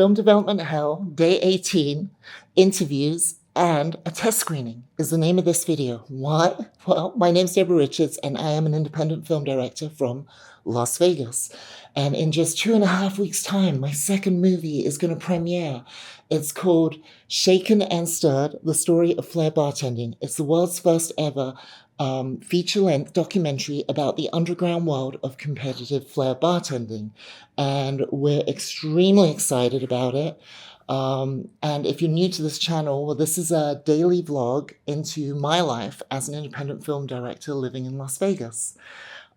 Film Development Hell, Day 18, Interviews, and a Test Screening is the name of this video. What? Well, my name's Deborah Richards, and I am an independent film director from Las Vegas. And in just 2.5 weeks' time, my second movie is going to premiere. It's called Shaken and Stirred, The Story of FLAIR Bartending. It's the world's first ever feature-length documentary about the underground world of competitive FLAIR bartending. And we're extremely excited about it. And if you're new to this channel, well, this is a daily vlog into my life as an independent film director living in Las Vegas.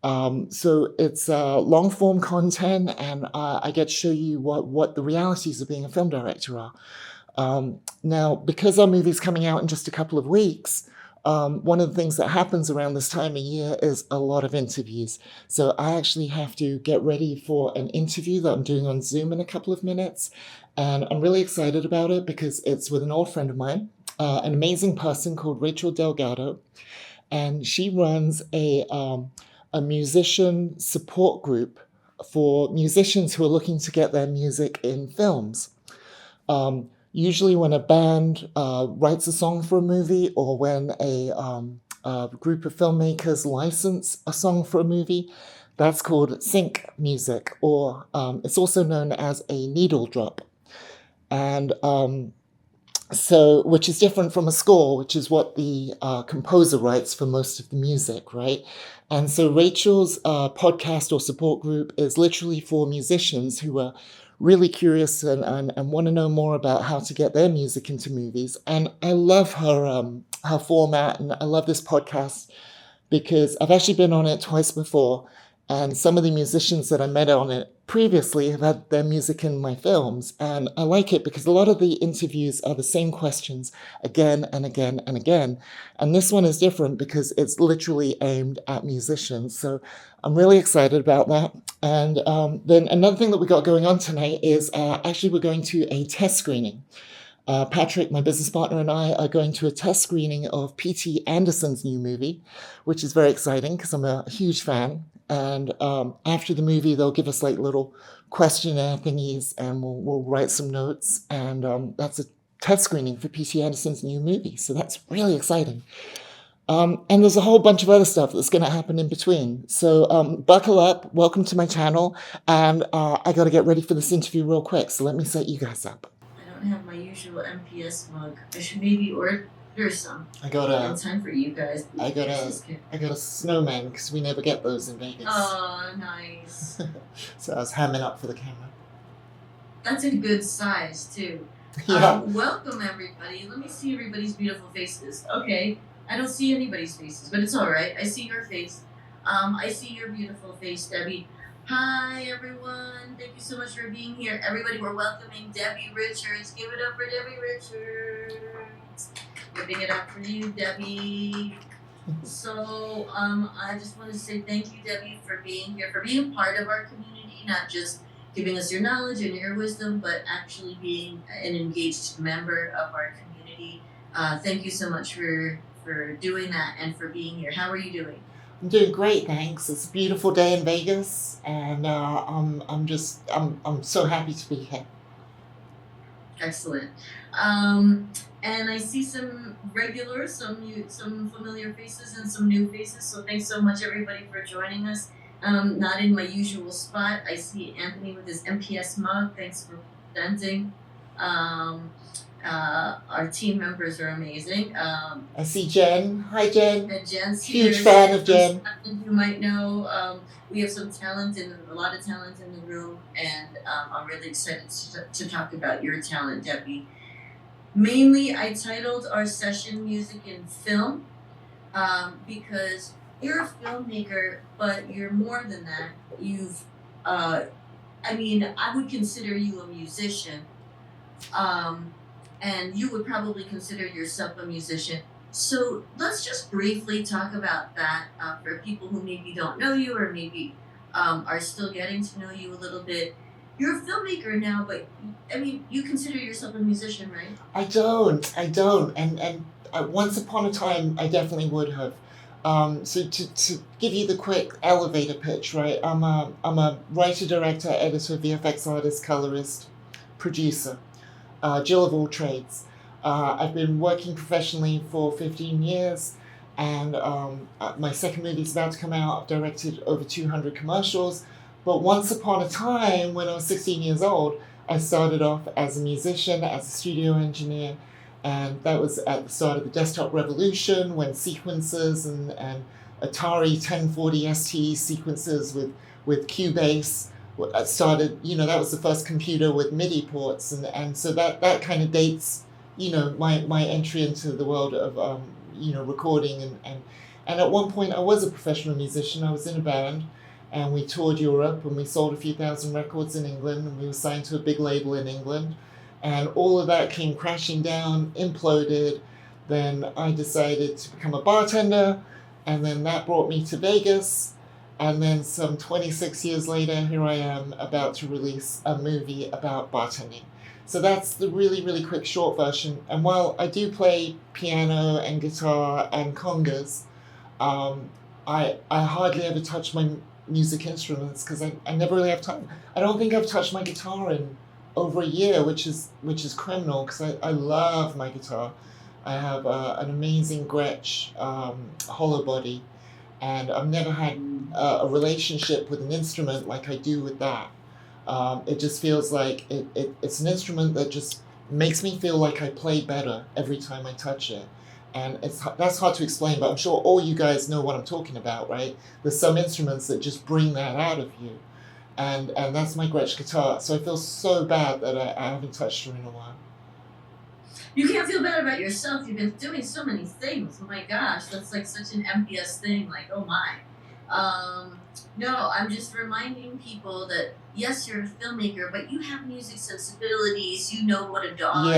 So it's long form content, and I get to show you what the realities of being a film director are. Now, because our movie's coming out in just a couple of weeks, one of the things that happens around this time of year is a lot of interviews. So I actually have to get ready for an interview that I'm doing on Zoom in a couple of minutes. And I'm really excited about it because it's with an old friend of mine, an amazing person called Rachel Delgado. And she runs a musician support group for musicians who are looking to get their music in films. Usually when a band writes a song for a movie, or when a group of filmmakers license a song for a movie, that's called sync music, or it's also known as a needle drop. And which is different from a score, which is what the composer writes for most of the music, right? And so Rachel's podcast or support group is literally for musicians who are really curious and want to know more about how to get their music into movies. And I love her format, and I love this podcast because I've actually been on it twice before, and some of the musicians that I met on it previously have had their music in my films. And I like it because a lot of the interviews are the same questions again and again and again. And this one is different because it's literally aimed at musicians. So I'm really excited about that. And then another thing that we got going on tonight is actually we're going to a test screening. Patrick, my business partner, and I are going to a test screening of P.T. Anderson's new movie, which is very exciting because I'm a huge fan. And after the movie, they'll give us like little questionnaire thingies, and we'll write some notes. And that's a test screening for P.T. Anderson's new movie. So that's really exciting. And there's a whole bunch of other stuff that's going to happen in between. So buckle up. Welcome to my channel. And I got to get ready for this interview real quick. So let me set you guys up. I don't have my usual MPS mug. I should maybe order some. I got a. In time for you guys. I got a snowman because we never get those in Vegas. Oh, nice. So I was hamming up for the camera. That's a good size too. Yeah. Welcome everybody. Let me see everybody's beautiful faces. Okay, I don't see anybody's faces, but it's all right. I see your face. I see your beautiful face, Debbie. Hi everyone. Thank you so much for being here. Everybody, we're welcoming Debbie Richards. Give it up for Debbie Richards. Giving it up for you, Debbie. So I just want to say thank you, Debbie, for being here, for being part of our community, not just giving us your knowledge and your wisdom, but actually being an engaged member of our community. Thank you so much for doing that and for being here. How are you doing? I'm doing great, thanks. It's a beautiful day in Vegas, and I'm so happy to be here. Excellent. And I see some regulars, some familiar faces, and some new faces. So thanks so much, everybody, for joining us. Not in my usual spot. I see Anthony with his MPS mug. Thanks for presenting. Our team members are amazing. I see Jen. Hi, Jen. And Jen's huge here. fan of Jen. You might know we have some talent a lot of talent in the room, and I'm really excited to talk about your talent, Debbie. Mainly, I titled our session "Music in Film" because you're a filmmaker, but you're more than that. I would consider you a musician. And you would probably consider yourself a musician. So let's just briefly talk about that for people who maybe don't know you, or maybe are still getting to know you a little bit. You're a filmmaker now, but I mean, you consider yourself a musician, right? I don't. And once upon a time, I definitely would have. So to give you the quick elevator pitch, right? I'm a writer, director, editor, VFX artist, colorist, producer, Jill of all trades. I've been working professionally for 15 years, and my second movie is about to come out. I've directed over 200 commercials. But once upon a time, when I was 16 years old, I started off as a musician, as a studio engineer, and that was at the start of the desktop revolution when sequencers and Atari 1040 ST sequencers with Cubase started. That was the first computer with MIDI ports, and so that kind of dates my entry into the world of recording, and at one point I was a professional musician. I was in a band, and we toured Europe, and we sold a few thousand records in England, and we were signed to a big label in England, and all of that came crashing down, imploded. Then I decided to become a bartender, and then that brought me to Vegas, and then some 26 years later, here I am about to release a movie about bartending. So that's the really, really quick short version. And while I do play piano and guitar and congas, I hardly ever touch my music instruments because I never really have time. I don't think I've touched my guitar in over a year, which is criminal because I love my guitar. I have an amazing Gretsch hollow body, and I've never had a relationship with an instrument like I do with that. It just feels like it's an instrument that just makes me feel like I play better every time I touch it. And that's hard to explain, but I'm sure all you guys know what I'm talking about, right? There's some instruments that just bring that out of you. And that's my Gretsch guitar. So I feel so bad that I haven't touched her in a while. You can't feel bad about yourself. You've been doing so many things. Oh my gosh, that's like such an MPS thing. Like, oh my. No, I'm just reminding people that yes, you're a filmmaker, but you have music sensibilities. You know what a DAW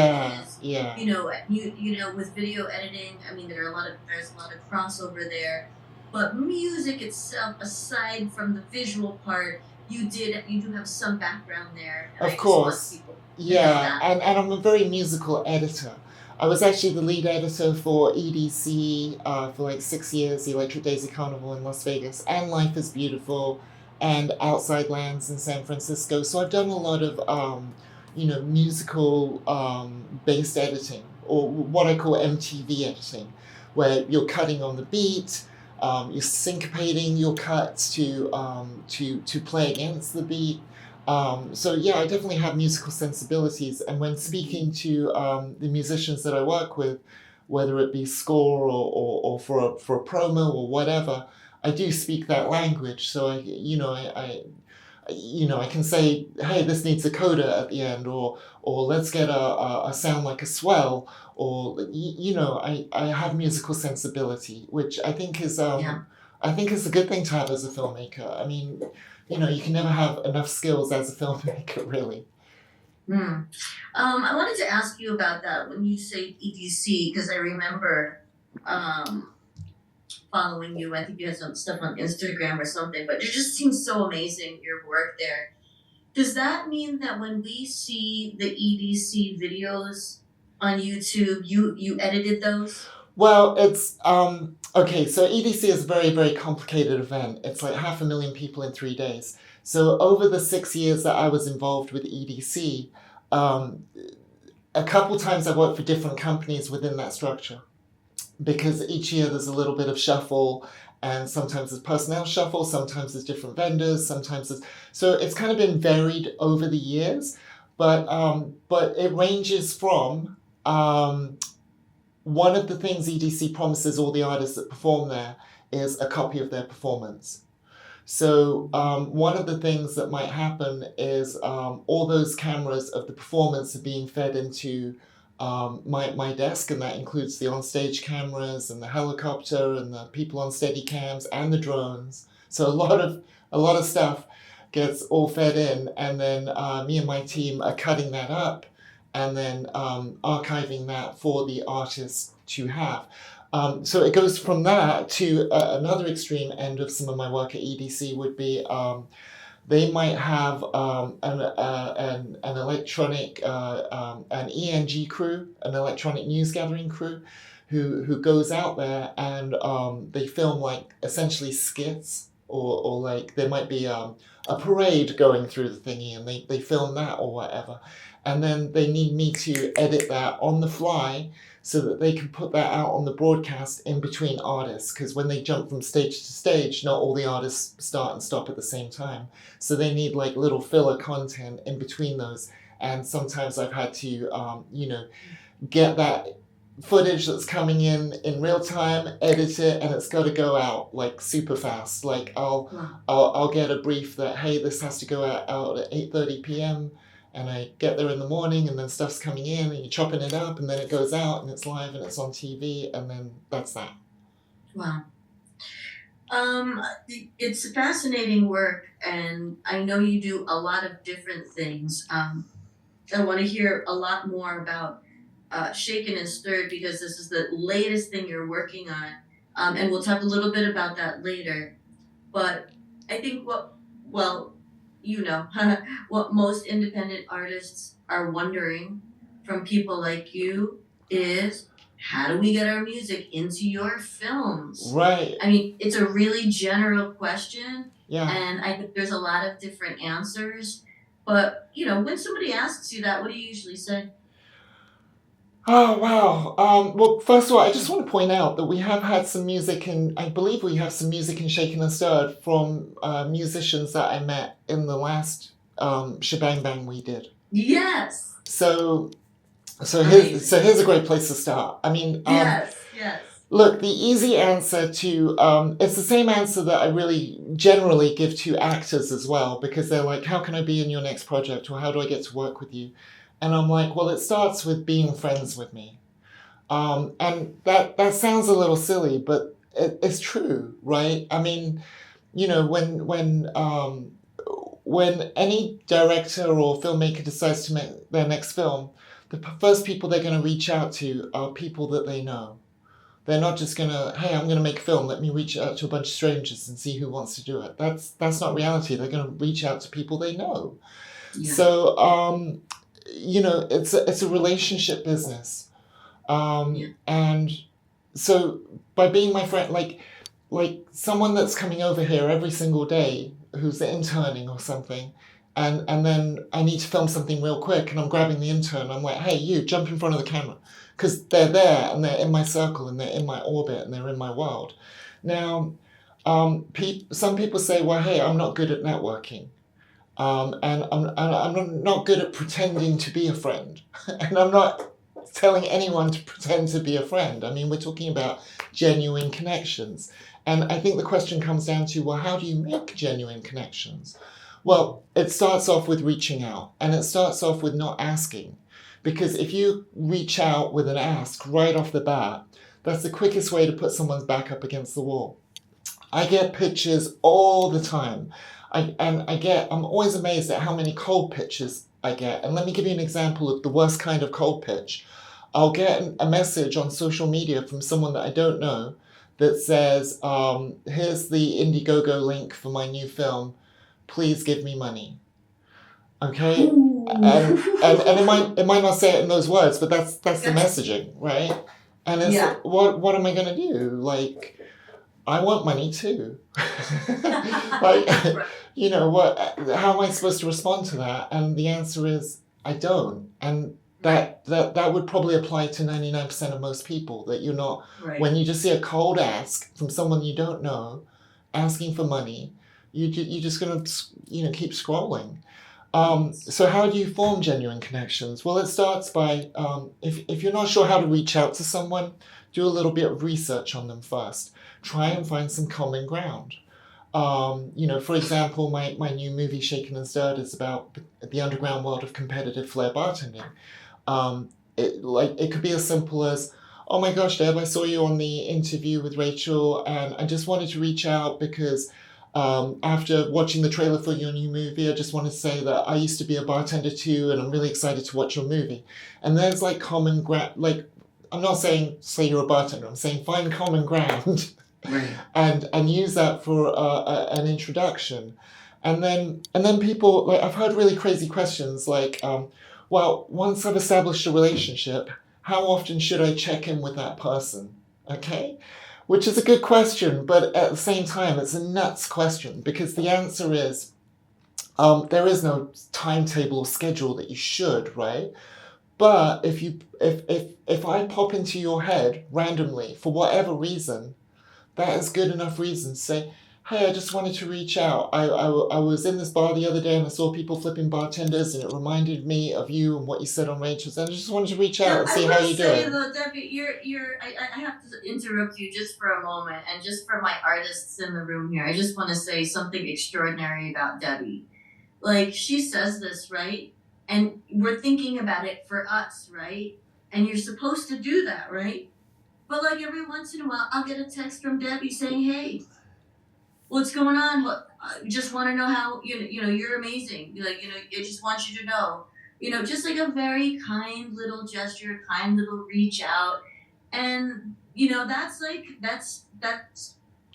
is. Yeah. You know with video editing. I mean, there's a lot of crossover there. But music itself, aside from the visual part, you do have some background there. And Of course. people to know Yeah, that. and I'm a very musical editor. I was actually the lead editor for EDC for like 6 years, the Electric Daisy Carnival in Las Vegas, and Life is Beautiful, and Outside Lands in San Francisco. So I've done a lot of, musical based editing, or what I call MTV editing, where you're cutting on the beat, you're syncopating your cuts to play against the beat. So yeah, I definitely have musical sensibilities, and when speaking to the musicians that I work with, whether it be score or for a promo or whatever, I do speak that language. So I can say, hey, this needs a coda at the end, or let's get a sound like a swell, or I have musical sensibility, which I think is Yeah. a good thing to have as a filmmaker. I mean, you can never have enough skills as a filmmaker, really. Hmm. I wanted to ask you about that when you say EDC, because I remember following you. I think you had some stuff on Instagram or something, but it just seems so amazing, your work there. Does that mean that when we see the EDC videos on YouTube, you edited those? Well, it's okay. So EDC is a very, very complicated event. It's like 500,000 people in 3 days. So over the 6 years that I was involved with EDC, um, a couple times I worked for different companies within that structure, because each year there's a little bit of shuffle, and sometimes there's personnel shuffle, sometimes there's different vendors, sometimes there's, so it's kind of been varied over the years, but it ranges from one of the things EDC promises all the artists that perform there is a copy of their performance. So one of the things that might happen is all those cameras of the performance are being fed into my desk, and that includes the onstage cameras and the helicopter and the people on steady cams and the drones. So a lot of stuff gets all fed in, and then me and my team are cutting that up and then archiving that for the artist to have. So it goes from that to another extreme end of some of my work at EDC would be they might have an electronic, an ENG crew, an electronic news gathering crew, who goes out there and they film like essentially skits, or like there might be a parade going through the thingy, and they film that or whatever. and then they need me to edit that on the fly so that they can put that out on the broadcast in between artists, because when they jump from stage to stage, not all the artists start and stop at the same time. So they need like little filler content in between those. And sometimes I've had to, get that footage that's coming in real time, edit it, and it's got to go out like super fast. Like I'll get a brief that, hey, this has to go out at 8:30 p.m. and I get there in the morning, and then stuff's coming in, and you're chopping it up, and then it goes out, and it's live, and it's on TV, and then that's that. Wow. It's fascinating work, and I know you do a lot of different things. I want to hear a lot more about Shaken and Stirred, because this is the latest thing you're working on, and we'll talk a little bit about that later. But I think well, what most independent artists are wondering from people like you is, how do we get our music into your films? Right. I mean, it's a really general question, Yeah. and I think there's a lot of different answers. But, when somebody asks you that, what do you usually say? Oh, wow. Well, first of all, I just want to point out that we have had some music, and I believe we have some music in Shaken and Stirred from musicians that I met in the last shebang bang we did. Yes. So here's a great place to start. I mean, yes. Look, the easy answer to it's the same answer that I really generally give to actors as well, because they're like, how can I be in your next project, or how do I get to work with you? And I'm like, well, it starts with being friends with me. And that sounds a little silly, but it's true, right? I mean, when any director or filmmaker decides to make their next film, the first people they're going to reach out to are people that they know. They're not just going to, hey, I'm going to make a film, let me reach out to a bunch of strangers and see who wants to do it. That's not reality. They're going to reach out to people they know. Yeah. So, it's a relationship business. And so by being my friend, like someone that's coming over here every single day who's interning or something, and then I need to film something real quick, and I'm grabbing the intern, I'm like, hey, you, jump in front of the camera. Because they're there, and they're in my circle, and they're in my orbit, and they're in my world. Now, some people say, well, hey, I'm not good at networking. And I'm not good at pretending to be a friend. And I'm not telling anyone to pretend to be a friend. I mean, we're talking about genuine connections. And I think the question comes down to, well, how do you make genuine connections? Well, it starts off with reaching out, and it starts off with not asking. Because if you reach out with an ask right off the bat, that's the quickest way to put someone's back up against the wall. I get pitches all the time. I'm always amazed at how many cold pitches I get. And let me give you an example of the worst kind of cold pitch. I'll get a message on social media from someone that I don't know that says, here's the Indiegogo link for my new film. Please give me money. Okay? And it might not say it in those words, but that's the messaging, right? And it's like, what am I going to do? Like, I want money too. Like, how am I supposed to respond to that? And the answer is, I don't. And that would probably apply to 99% of most people, that you're not, when you just see a cold ask from someone you don't know, asking for money, you're just going to, keep scrolling. So how do you form genuine connections? Well, it starts by, if you're not sure how to reach out to someone, do a little bit of research on them first. Try and find some common ground. For example, my new movie, Shaken and Stirred, is about the underground world of competitive FLAIR bartending. It could be as simple as, oh my gosh, Deb, I saw you on the interview with Rachel, and I just wanted to reach out because after watching the trailer for your new movie, I just want to say that I used to be a bartender too, and I'm really excited to watch your movie. And there's like common ground, like, I'm not saying say you're a bartender, I'm saying find common ground. Right. and use that for an introduction. And then people, like, I've heard really crazy questions like, well, once I've established a relationship, how often should I check in with that person? Okay? Which is a good question, but at the same time, it's a nuts question, because the answer is, There is no timetable or schedule that you should, right? But if I pop into your head randomly for whatever reason, that is good enough reason to say, hey, I just wanted to reach out. I was in this bar the other day and I saw people flipping bartenders and it reminded me of you and what you said on Rachel's, and I just wanted to reach out and see how you're doing. Though, Debbie, I have to interrupt you just for a moment, and just for my artists in the room here, I just want to say something extraordinary about Debbie. Like, she says this, right? And we're thinking about it for us, right? And you're supposed to do that, right? But like every once in a while, I'll get a text from Debbie saying, "Hey, what's going on? Just want to know how you're amazing. Like, I just want you to know, just like a very kind little gesture, kind little reach out, and that's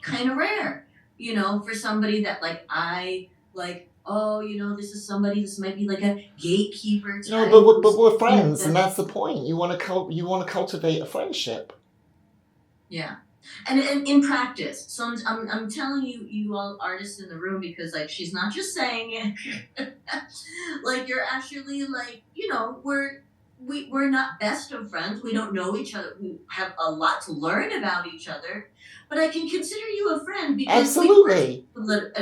kind of rare, for somebody that like I like. Oh, this is somebody. This might be like a gatekeeper No, type. but we're friends, and that's the point. You want to cultivate a friendship. Yeah. And in practice, so I'm telling you all artists in the room, because like she's not just saying it, like you're actually like we're not best of friends. We don't know each other. We have a lot to learn about each other, but I can consider you a friend because Absolutely.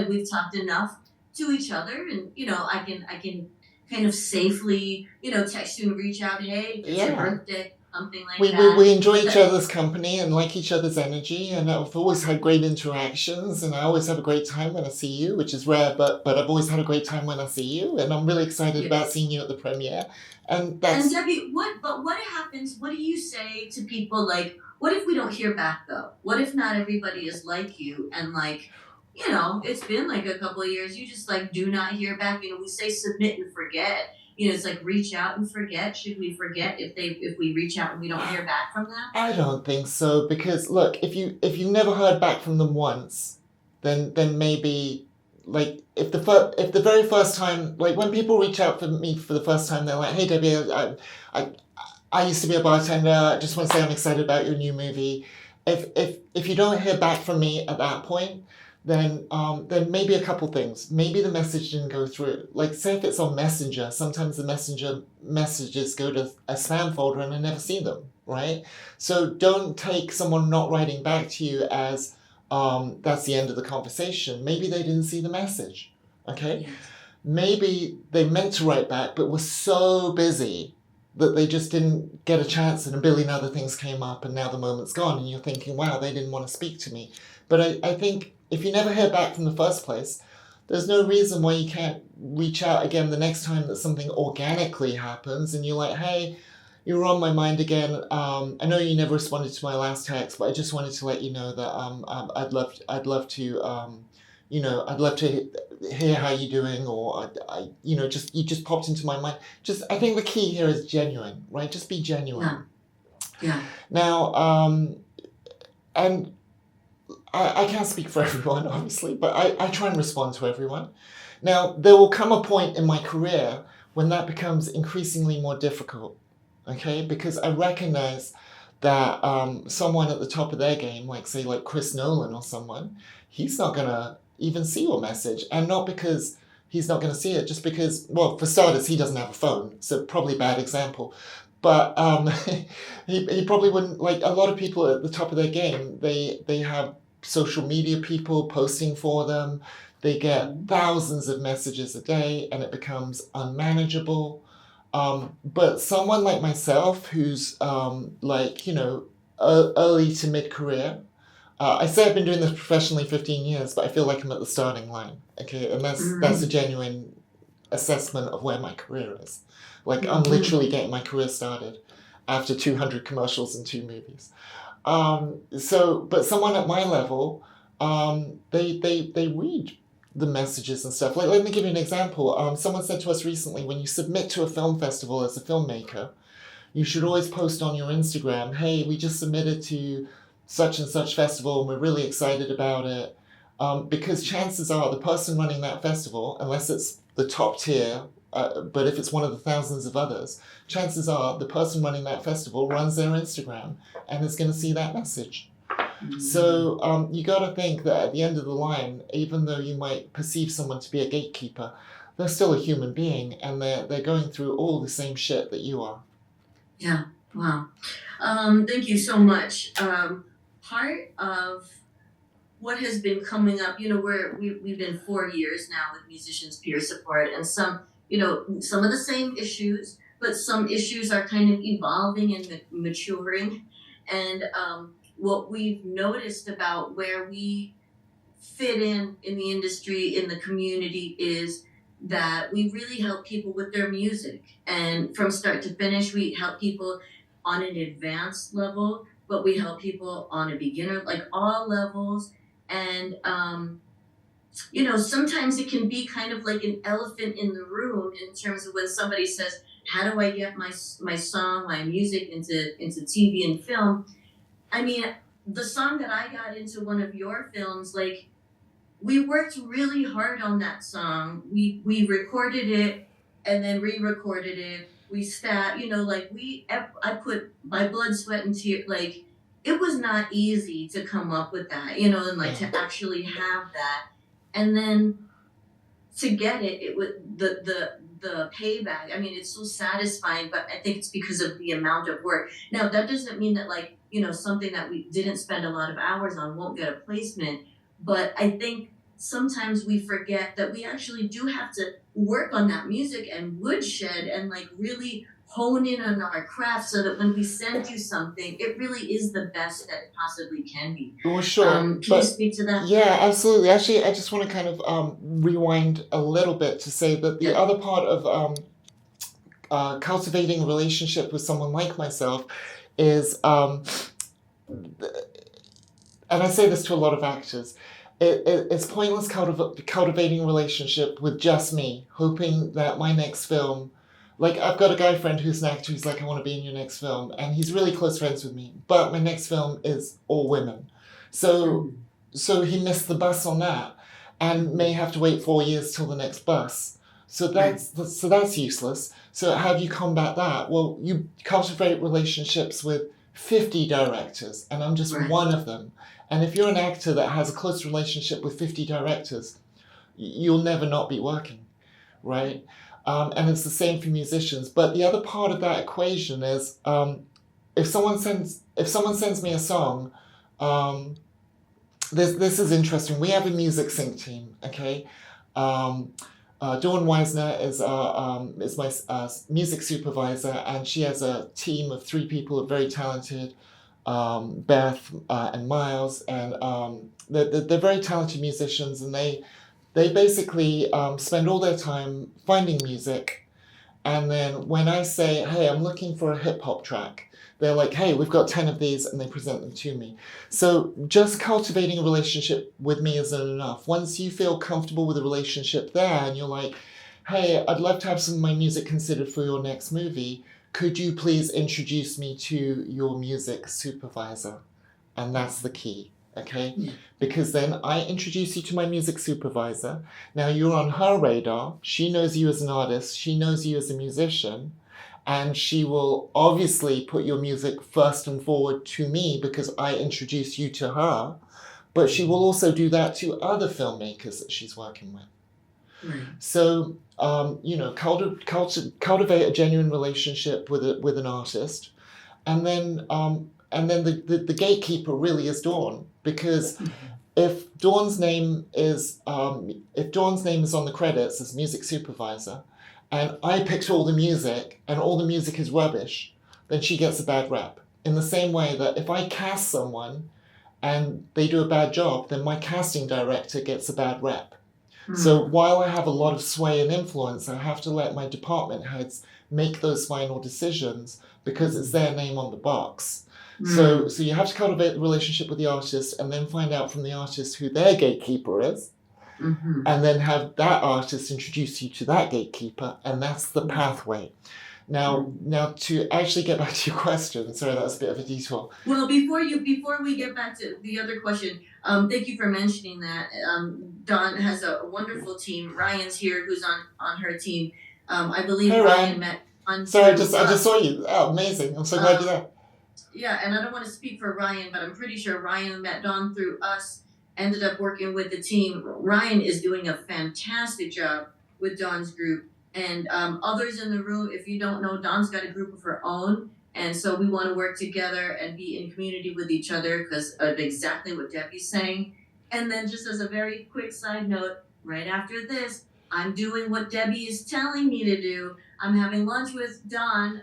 we've talked enough to each other, and I can kind of safely text you and reach out. Hey, it's your birthday. Something like that. We enjoy each other's company and like each other's energy, and I've always had great interactions, and I always have a great time when I see you, which is rare, but I've always had a great time when I see you, and I'm really excited about seeing you at the premiere. And Debbie, what happens? What do you say to people? Like, what if we don't hear back though? What if not everybody is like you, and like, it's been like a couple of years, you just like do not hear back. We say submit and forget. It's like reach out and forget. Should we forget if we reach out and we don't hear back from them? I don't think so, because look, if you never heard back from them once, then maybe, like, if the very first time, like when people reach out to me for the first time, they're like, hey Debbie, I used to be a bartender. I just want to say I'm excited about your new movie. If you don't hear back from me at that point, then maybe a couple things. Maybe the message didn't go through. Like, say if it's on Messenger, sometimes the Messenger messages go to a spam folder and I never see them, right? So don't take someone not writing back to you as that's the end of the conversation. Maybe they didn't see the message, okay? Yes. Maybe they meant to write back but were so busy that they just didn't get a chance, and a billion other things came up, and now the moment's gone, and you're thinking, wow, they didn't want to speak to me. But I think if you never hear back from the first place, there's no reason why you can't reach out again the next time that something organically happens and you're like, hey, you were on my mind again. I know you never responded to my last text, but I just wanted to let you know that I'd love to hear how you're doing, or you just popped into my mind. I think the key here is genuine, right? Just be genuine. Yeah. Now, and I can't speak for everyone, obviously, but I try and respond to everyone. Now, there will come a point in my career when that becomes increasingly more difficult, okay? Because I recognize that someone at the top of their game, like say like Chris Nolan or someone, he's not going to even see your message. And not because he's not going to see it, just because, well, for starters, he doesn't have a phone, so probably bad example. But he probably wouldn't, like a lot of people at the top of their game, they have social media people posting for them. They get thousands of messages a day and it becomes unmanageable. But someone like myself who's early to mid-career, I say I've been doing this professionally 15 years, but I feel like I'm at the starting line. Okay, and that's a genuine assessment of where my career is. Like, I'm literally getting my career started after 200 commercials and 2 movies. But someone at my level, they read the messages and stuff. Like, let me give you an example. Someone said to us recently, when you submit to a film festival as a filmmaker, you should always post on your Instagram, hey, we just submitted to such and such festival and we're really excited about it. Because chances are the person running that festival, unless it's the top tier, but if it's one of the thousands of others, chances are the person running that festival runs their Instagram and is going to see that message. Mm-hmm. So you got to think that at the end of the line, even though you might perceive someone to be a gatekeeper, they're still a human being, and they're going through all the same shit that you are. Yeah. Wow. Thank you so much. Part of what has been coming up, we've been 4 years now with musicians peer support, and some of the same issues, but some issues are kind of evolving and maturing. And what we've noticed about where we fit in the industry, in the community, is that we really help people with their music, and from start to finish we help people on an advanced level, but we help people on a beginner, like all levels. And sometimes it can be kind of like an elephant in the room in terms of when somebody says, how do I get my song, my music into TV and film? I mean, the song that I got into one of your films, like, we worked really hard on that song. We recorded it and then re-recorded it. We I put my blood, sweat, and tears. Like, it was not easy to come up with that, and like to actually have that, and then to get it. It was the payback. I mean, it's so satisfying, but I think it's because of the amount of work. Now, that doesn't mean that, like, something that we didn't spend a lot of hours on won't get a placement. But I think sometimes we forget that we actually do have to work on that music and woodshed and like really hone in on our craft, so that when we send you something, it really is the best that it possibly can be. Well, sure. Can you speak to that? Yeah, absolutely. Actually, I just want to kind of rewind a little bit to say that the Yeah. other part of cultivating a relationship with someone like myself is, and I say this to a lot of actors, it's pointless cultivating a relationship with just me, hoping that my next film, like, I've got a guy friend who's an actor who's like, I want to be in your next film, and he's really close friends with me, but my next film is all women. So he missed the bus on that, and may have to wait 4 years till the next bus. So that's useless. So how do you combat that? Well, you cultivate relationships with 50 directors, and I'm just one of them. And if you're an actor that has a close relationship with 50 directors, you'll never not be working, right? And it's the same for musicians. But the other part of that equation is, if someone sends me a song, this is interesting. We have a music sync team, okay? Dawn Weisner is my music supervisor, and she has a team of 3 people, very talented, Beth and Miles, and they're very talented musicians, and they basically spend all their time finding music, and then when I say, hey, I'm looking for a hip-hop track, they're like, hey, we've got 10 of these, and they present them to me. So just cultivating a relationship with me isn't enough. Once you feel comfortable with a relationship there, and you're like, hey, I'd love to have some of my music considered for your next movie, could you please introduce me to your music supervisor? And that's the key, okay? Yeah. Because then I introduce you to my music supervisor. Now you're on her radar. She knows you as an artist. She knows you as a musician. And she will obviously put your music first and forward to me because I introduce you to her. But she will also do that to other filmmakers that she's working with. Right. So, cultivate a genuine relationship with an artist, and then the gatekeeper really is Dawn, because if Dawn's name is on the credits as music supervisor, and I picked all the music and all the music is rubbish, then she gets a bad rep. In the same way that if I cast someone and they do a bad job, then my casting director gets a bad rep. So while I have a lot of sway and influence, I have to let my department heads make those final decisions because it's their name on the box. So you have to cultivate the relationship with the artist, and then find out from the artist who their gatekeeper is, and then have that artist introduce you to that gatekeeper, and that's the pathway. Now to actually get back to your question, sorry, that was a bit of a detour. Well, before we get back to the other question, thank you for mentioning that. Dawn has a wonderful team. Ryan's here, who's on her team. I believe Hey, Ryan met on. Sorry, I just saw you. Oh, amazing! I'm so glad you're there. Yeah, and I don't want to speak for Ryan, but I'm pretty sure Ryan met Dawn through us. Ended up working with the team. Ryan is doing a fantastic job with Dawn's group. And others in the room, if you don't know, Dawn's got a group of her own. And so we want to work together and be in community with each other because of exactly what Debbie's saying. And then just as a very quick side note, right after this, I'm doing what Debbie is telling me to do. I'm having lunch with Dawn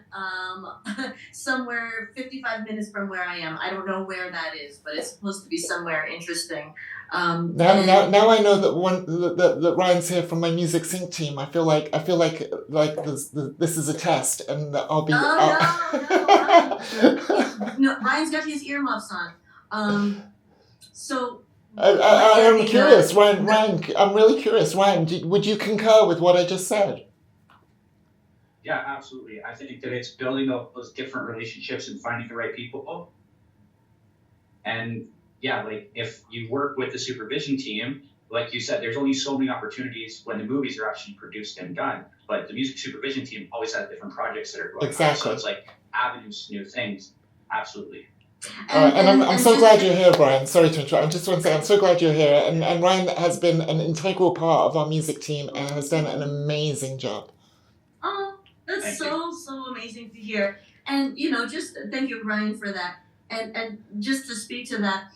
somewhere 55 minutes from where I am. I don't know where that is, but it's supposed to be somewhere interesting. Now I know that Ryan's here from my music sync team. I feel like this is a test, and that I'll be. No, Ryan's got his earmuffs on. So. I'm curious, Ryan. I'm really curious, Ryan. Would you concur with what I just said? Yeah, absolutely. I think that it's building up those different relationships and finding the right people. And yeah, like if you work with the supervision team, like you said, there's only so many opportunities when the movies are actually produced and done. But the music supervision team always has different projects that are going on. So it's like avenues, new things. Absolutely. And I'm so glad you're here, Brian. Sorry to interrupt. I just want to say I'm so glad you're here. And Ryan has been an integral part of our music team and has done an amazing job. Oh, that's so amazing to hear. And, just thank you, Ryan, for that. And just to speak to that,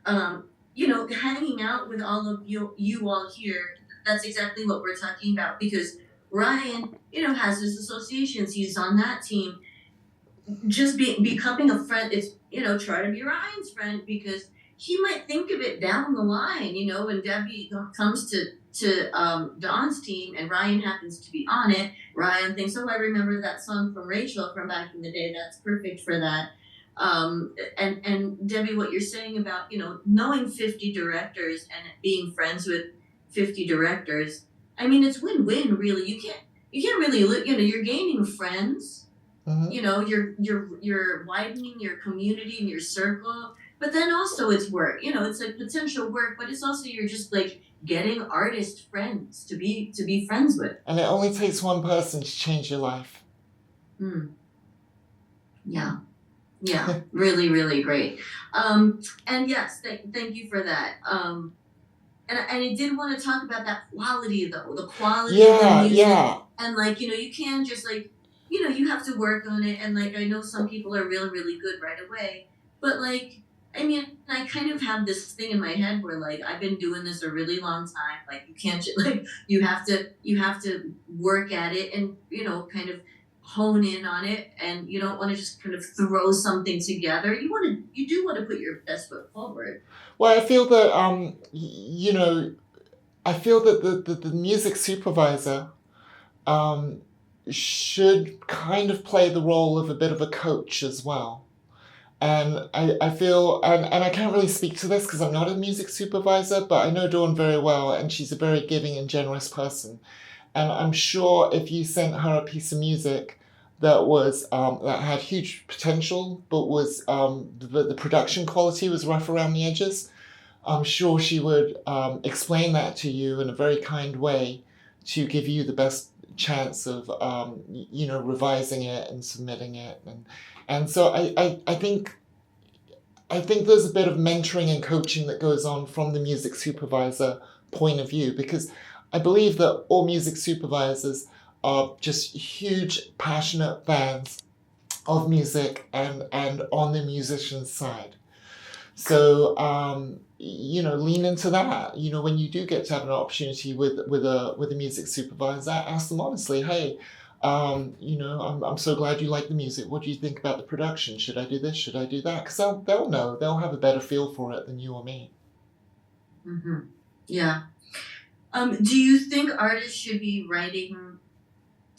hanging out with all of you all here, that's exactly what we're talking about. Because Ryan, has his associations. He's on that team. Just becoming a friend, it's, try to be Ryan's friend because he might think of it down the line, when Debbie comes to Dawn's team and Ryan happens to be on it. Ryan thinks, oh, I remember that song from Rachel from back in the day. That's perfect for that. And Debbie, what you're saying about, knowing 50 directors and being friends with 50 directors, I mean, it's win-win, really. You can't really, you're gaining friends. Mm-hmm. You're widening your community and your circle, but then also it's work. It's like potential work, but it's also you're just like getting artist friends to be friends with. And it only takes one person to change your life. Yeah, really, really great. And yes, thank you for that. And I did want to talk about that quality, the quality of the music. Yeah. And you can't just you have to work on it, and I know some people are really, really good right away, but I kind of have this thing in my head where I've been doing this a really long time. You can't you have to work at it and kind of hone in on it, and you don't want to just kind of throw something together. You do want to put your best foot forward. Well, I feel that the music supervisor should kind of play the role of a bit of a coach as well. And I feel, and I can't really speak to this because I'm not a music supervisor, but I know Dawn very well, and she's a very giving and generous person. And I'm sure if you sent her a piece of music that was that had huge potential, but was the production quality was rough around the edges, I'm sure she would explain that to you in a very kind way to give you the best chance of revising it and submitting it, and so I think there's a bit of mentoring and coaching that goes on from the music supervisor point of view, because I believe that all music supervisors are just huge passionate fans of music and on the musician's side. So lean into that. When you do get to have an opportunity with a music supervisor, ask them honestly, hey, I'm so glad you like the music. What do you think about the production? Should I do this? Should I do that? Because they'll know. They'll have a better feel for it than you or me. Mm-hmm. Yeah. Do you think artists should be writing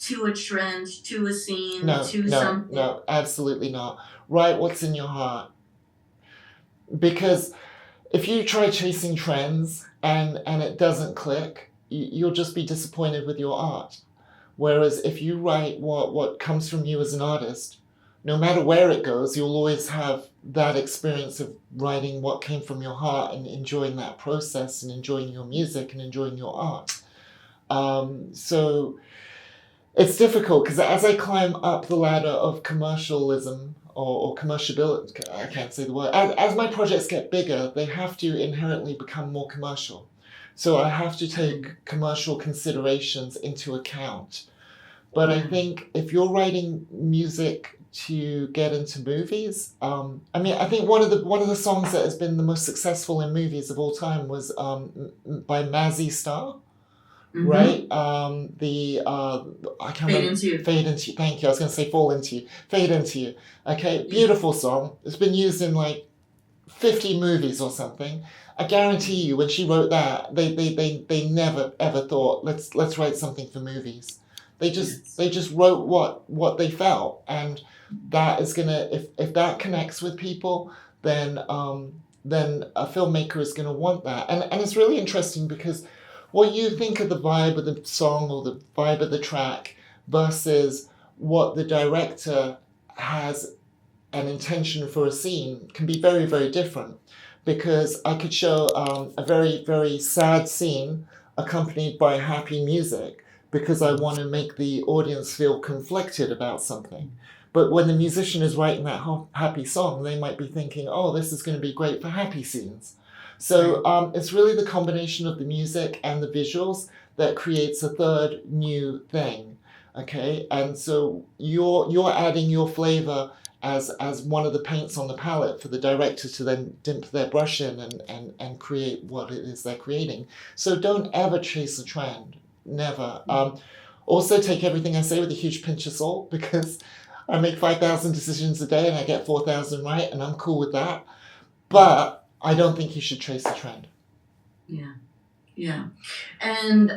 to a trend, to a scene, something? No, absolutely not. Write what's in your heart. Because if you try chasing trends and it doesn't click, you'll just be disappointed with your art. Whereas if you write what comes from you as an artist, no matter where it goes, you'll always have that experience of writing what came from your heart and enjoying that process and enjoying your music and enjoying your art. So it's difficult because as I climb up the ladder of commercialism or commerciality, I can't say the word, as my projects get bigger, they have to inherently become more commercial. So I have to take commercial considerations into account. But I think if you're writing music to get into movies, I mean, I think one of the songs that has been the most successful in movies of all time was by Mazzy Star, right? The I can't Fade remember. Into You. Fade Into You. Thank you. I was going to say Fall Into You. Fade Into You. Okay, beautiful song. It's been used in like 50 movies or something. I guarantee you, when she wrote that, they never ever thought let's write something for movies. They just wrote what they felt, and that is gonna, if that connects with people, then a filmmaker is gonna want that. And it's really interesting because what you think of the vibe of the song or the vibe of the track versus what the director has an intention for a scene can be very, very different. Because I could show a very, very sad scene accompanied by happy music because I want to make the audience feel conflicted about something. But when the musician is writing that happy song, they might be thinking, oh, this is going to be great for happy scenes. So it's really the combination of the music and the visuals that creates a third new thing. Okay, and so you're adding your flavor as one of the paints on the palette for the director to then dip their brush in and create what it is they're creating. So don't ever chase a trend. Never. Also take everything I say with a huge pinch of salt, because I make 5,000 decisions a day and I get 4,000 right, and I'm cool with that. But I don't think you should chase a trend. Yeah. Yeah. And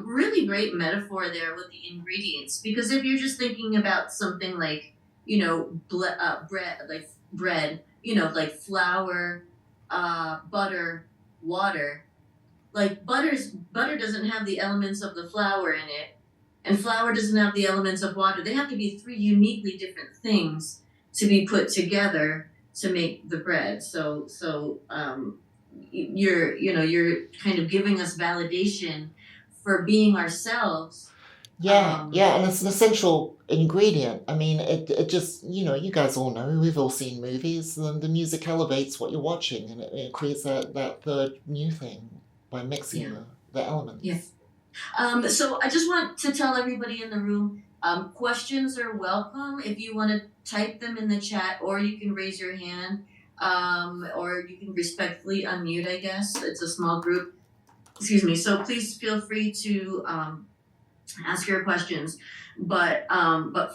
really great metaphor there with the ingredients, because if you're just thinking about something like, bread, like flour, butter, water. Like butter doesn't have the elements of the flour in it, and flour doesn't have the elements of water. They have to be three uniquely different things to be put together to make the bread. So you're kind of giving us validation for being ourselves. Yeah, and it's an essential ingredient. I mean, it just, you guys all know, we've all seen movies, and the music elevates what you're watching, and it creates that third new thing by mixing the elements. Yes. So I just want to tell everybody in the room, questions are welcome. If you want to type them in the chat, or you can raise your hand, or you can respectfully unmute, I guess. It's a small group. Excuse me. So please feel free to ask your questions. But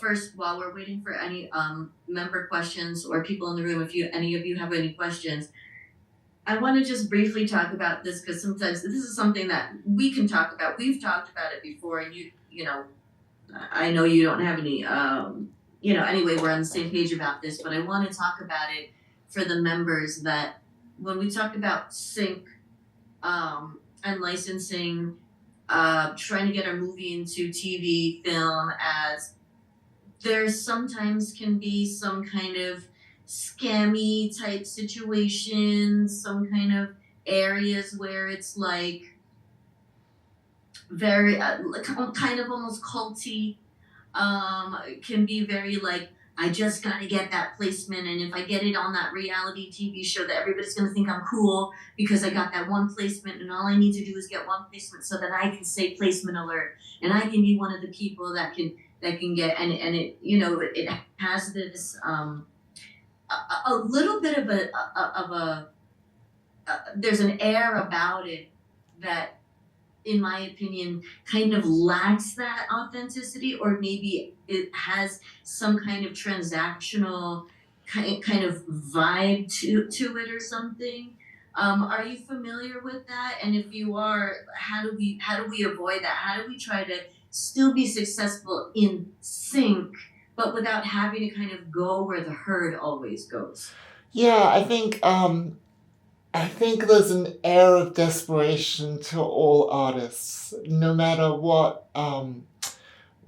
first, while we're waiting for any member questions or people in the room, if any of you have any questions, I want to just briefly talk about this, because sometimes this is something that we can talk about. We've talked about it before, and I know you don't have any, anyway, we're on the same page about this, but I want to talk about it for the members, that when we talk about sync and licensing, trying to get our movie into TV, film, as there sometimes can be some kind of scammy type situations, some kind of areas where it's like very kind of almost culty, can be very like, I just gotta get that placement, and if I get it on that reality TV show, that everybody's gonna think I'm cool because I got that one placement, and all I need to do is get one placement so that I can say placement alert, and I can be one of the people that can get, and it it has this a little bit of a there's an air about it that, in my opinion, kind of lacks that authenticity, or maybe it has some kind of transactional kind of vibe to it or something. Are you familiar with that? And if you are, how do we avoid that? How do we try to still be successful in sync, but without having to kind of go where the herd always goes? Yeah, I think there's an air of desperation to all artists, no matter what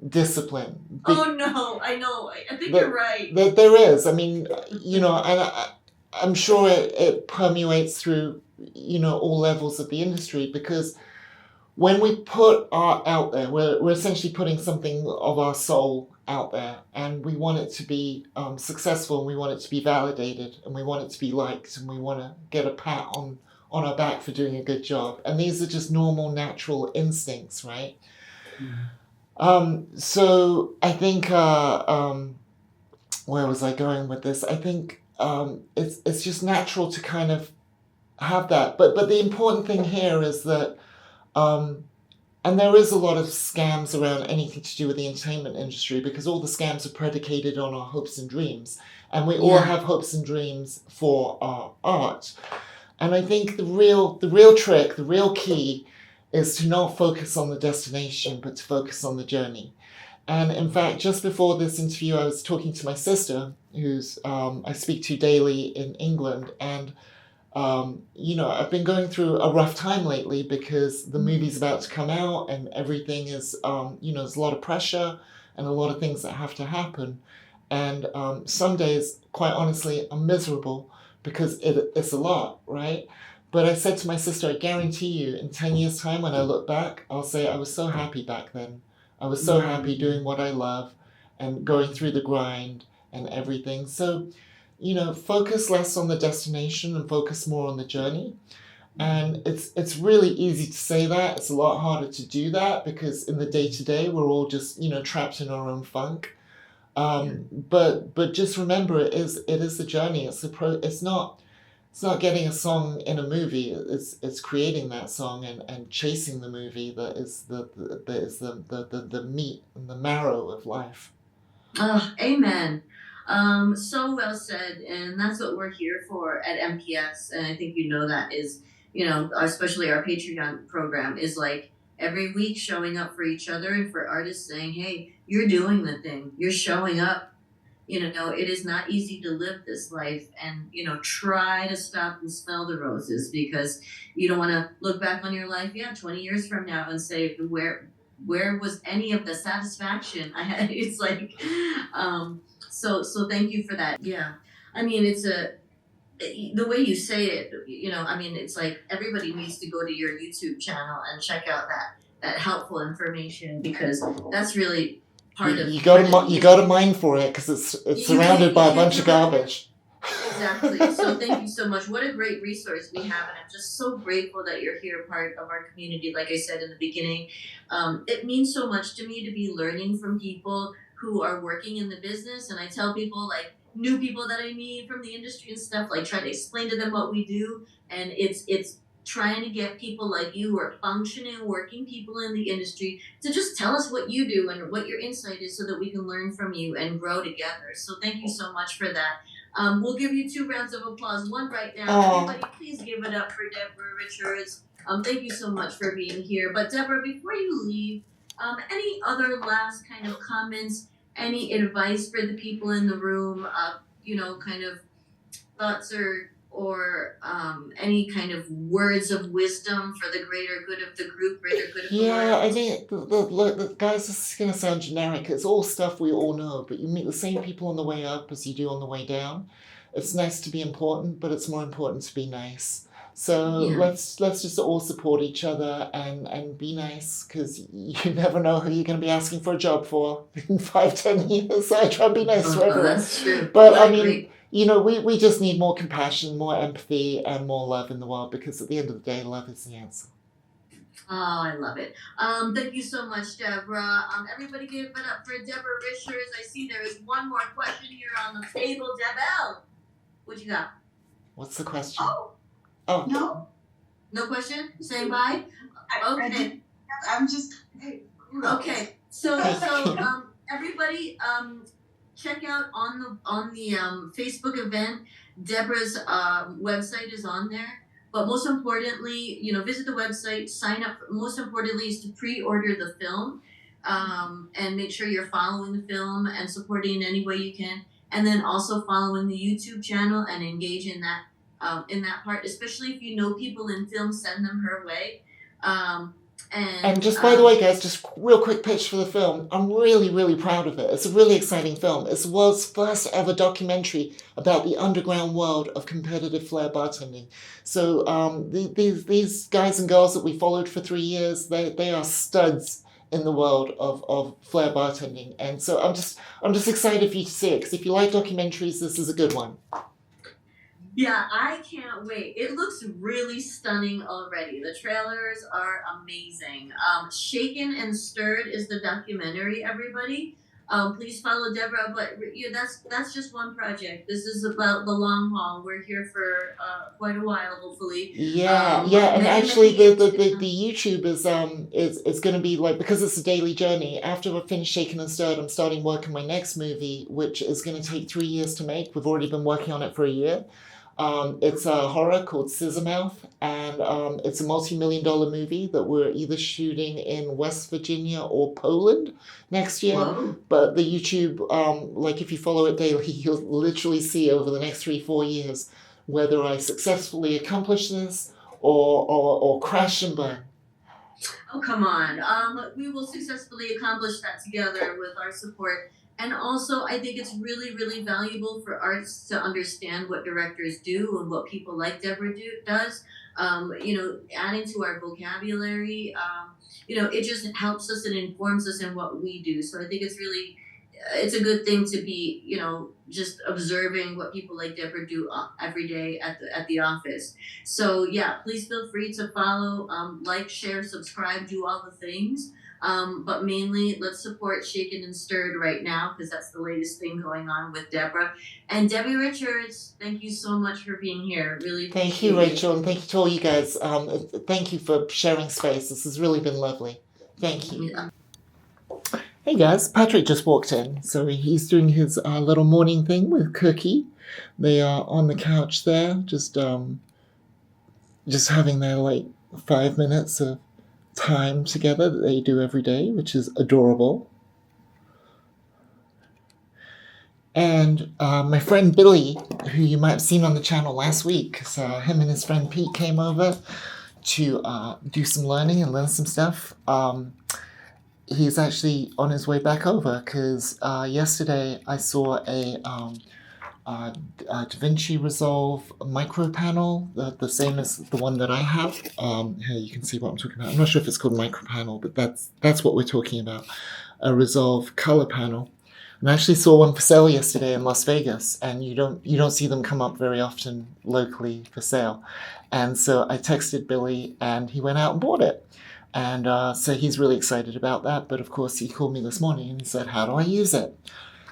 discipline. Oh no, I know. I think you're right. There is. I mean, and I'm sure it permeates through, all levels of the industry, because when we put art out there, we're essentially putting something of our soul out there, and we want it to be successful, and we want it to be validated, and we want it to be liked, and we want to get a pat on our back for doing a good job. And these are just normal, natural instincts, right? So I think, where was I going with this? I think it's just natural to kind of have that. But the important thing here is that, and there is a lot of scams around anything to do with the entertainment industry, because all the scams are predicated on our hopes and dreams. And we all have hopes and dreams for our art. And I think the real trick, the real key, is to not focus on the destination, but to focus on the journey. And in fact, just before this interview, I was talking to my sister, who's I speak to daily in England, and I've been going through a rough time lately because the movie's about to come out, and everything is, there's a lot of pressure and a lot of things that have to happen. And some days, quite honestly, I'm miserable because it's a lot, right? But I said to my sister, I guarantee you, in 10 years' time, when I look back, I'll say I was so happy back then. I was so happy doing what I love and going through the grind and everything. So, focus less on the destination and focus more on the journey. And it's really easy to say that. It's a lot harder to do that because in the day-to-day, we're all just, trapped in our own funk. But just remember, it is the journey. It's not getting a song in a movie. It's creating that song and chasing the movie that is the meat and the marrow of life. Amen. So well said, and that's what we're here for at MPS. And I think that is, especially our Patreon program is like every week showing up for each other and for artists, saying, "Hey, you're doing the thing. You're showing up. It is not easy to live this life, and try to stop and smell the roses, because you don't want to look back on your life 20 years from now and say, where was any of the satisfaction I had?" It's like, so thank you for that. Yeah, I mean, it's the way you say it, it's like everybody needs to go to your YouTube channel and check out that helpful information, because that's really part of you got to mine for it, because it's surrounded by a bunch of garbage. Exactly. So thank you so much. What a great resource we have, and I'm just so grateful that you're here, part of our community. Like I said in the beginning, it means so much to me to be learning from people who are working in the business. And I tell people, like new people that I meet from the industry and stuff, like try to explain to them what we do, and it's trying to get people like you, who are functioning, working people in the industry, to just tell us what you do and what your insight is, so that we can learn from you and grow together. So thank you so much for that. We'll give you 2 rounds of applause. One right now. Everybody, please give it up for Deborah Richards. Thank you so much for being here. But Deborah, before you leave, any other last kind of comments, any advice for the people in the room, kind of thoughts or any kind of words of wisdom for the greater good of the group, greater good of the world? I mean, the guys, this is going to sound generic. It's all stuff we all know, but you meet the same people on the way up as you do on the way down. It's nice to be important, but it's more important to be nice. So let's just all support each other and be nice, because you never know who you're going to be asking for a job for in 5-10 years. So I try to be nice to everyone. That's true. But I mean, we just need more compassion, more empathy, and more love in the world, because at the end of the day, love is the answer. Oh, I love it. Thank you so much, Deborah. Everybody give it up for Deborah Richards. I see there is one more question here on the table. Debelle, what you got? What's the question? Oh, no. No question? Saying bye? Okay. I'm just... Hey, okay. So everybody, check out on the Facebook event. Deborah's website is on there. But most importantly, visit the website, sign up. Most importantly is to pre-order the film, and make sure you're following the film and supporting in any way you can. And then also following the YouTube channel and engage in that part, especially if you know people in film, send them her way. And just by the way, guys, just real quick pitch for the film. I'm really, really proud of it. It's a really exciting film. It's the world's first ever documentary about the underground world of competitive FLAIR bartending. So these guys and girls that we followed for 3 years, they are studs in the world of FLAIR bartending. And so I'm just excited for you to see it, because if you like documentaries, this is a good one. Yeah, I can't wait. It looks really stunning already. The trailers are amazing. Shaken and Stirred is the documentary, everybody. Please follow Deborah, but that's just one project. This is about the long haul. We're here for quite a while, hopefully. Yeah, and Many, actually many the YouTube is going to be like, because it's a daily journey. After I finish Shaken and Stirred, I'm starting work on my next movie, which is going to take 3 years to make. We've already been working on it for a year. It's a horror called Scissormouth, and it's a multi-million-dollar movie that we're either shooting in West Virginia or Poland next year. Whoa. But the YouTube, like if you follow it daily, you'll literally see over the next 3-4 years whether I successfully accomplish this or crash and burn. Oh, come on. We will successfully accomplish that together with our support. And also, I think it's really, really valuable for artists to understand what directors do and what people like Deborah does. Adding to our vocabulary, it just helps us and informs us in what we do. So I think it's a good thing to be, just observing what people like Deborah do every day at the office. So yeah, please feel free to follow, like, share, subscribe, do all the things. But mainly, let's support Shaken and Stirred right now, because that's the latest thing going on with Deborah. And Debbie Richards, thank you so much for being here. Really, thank you, Rachel, and thank you to all you guys. Thank you for sharing space. This has really been lovely. Thank you. Yeah. Hey guys, Patrick just walked in, so he's doing his little morning thing with Cookie. They are on the couch there, just having their 5 minutes of time together that they do every day, which is adorable. And my friend Billy, who you might have seen on the channel last week, because him and his friend Pete came over to do some learning and learn some stuff. He's actually on his way back over, because yesterday I saw a DaVinci Resolve micro panel, the same as the one that I have. Here you can see what I'm talking about. I'm not sure if it's called micro panel, but that's what we're talking about. A Resolve color panel. And I actually saw one for sale yesterday in Las Vegas, and you don't see them come up very often locally for sale. And so I texted Billy, and he went out and bought it. And so he's really excited about that. But of course, he called me this morning and he said, how do I use it?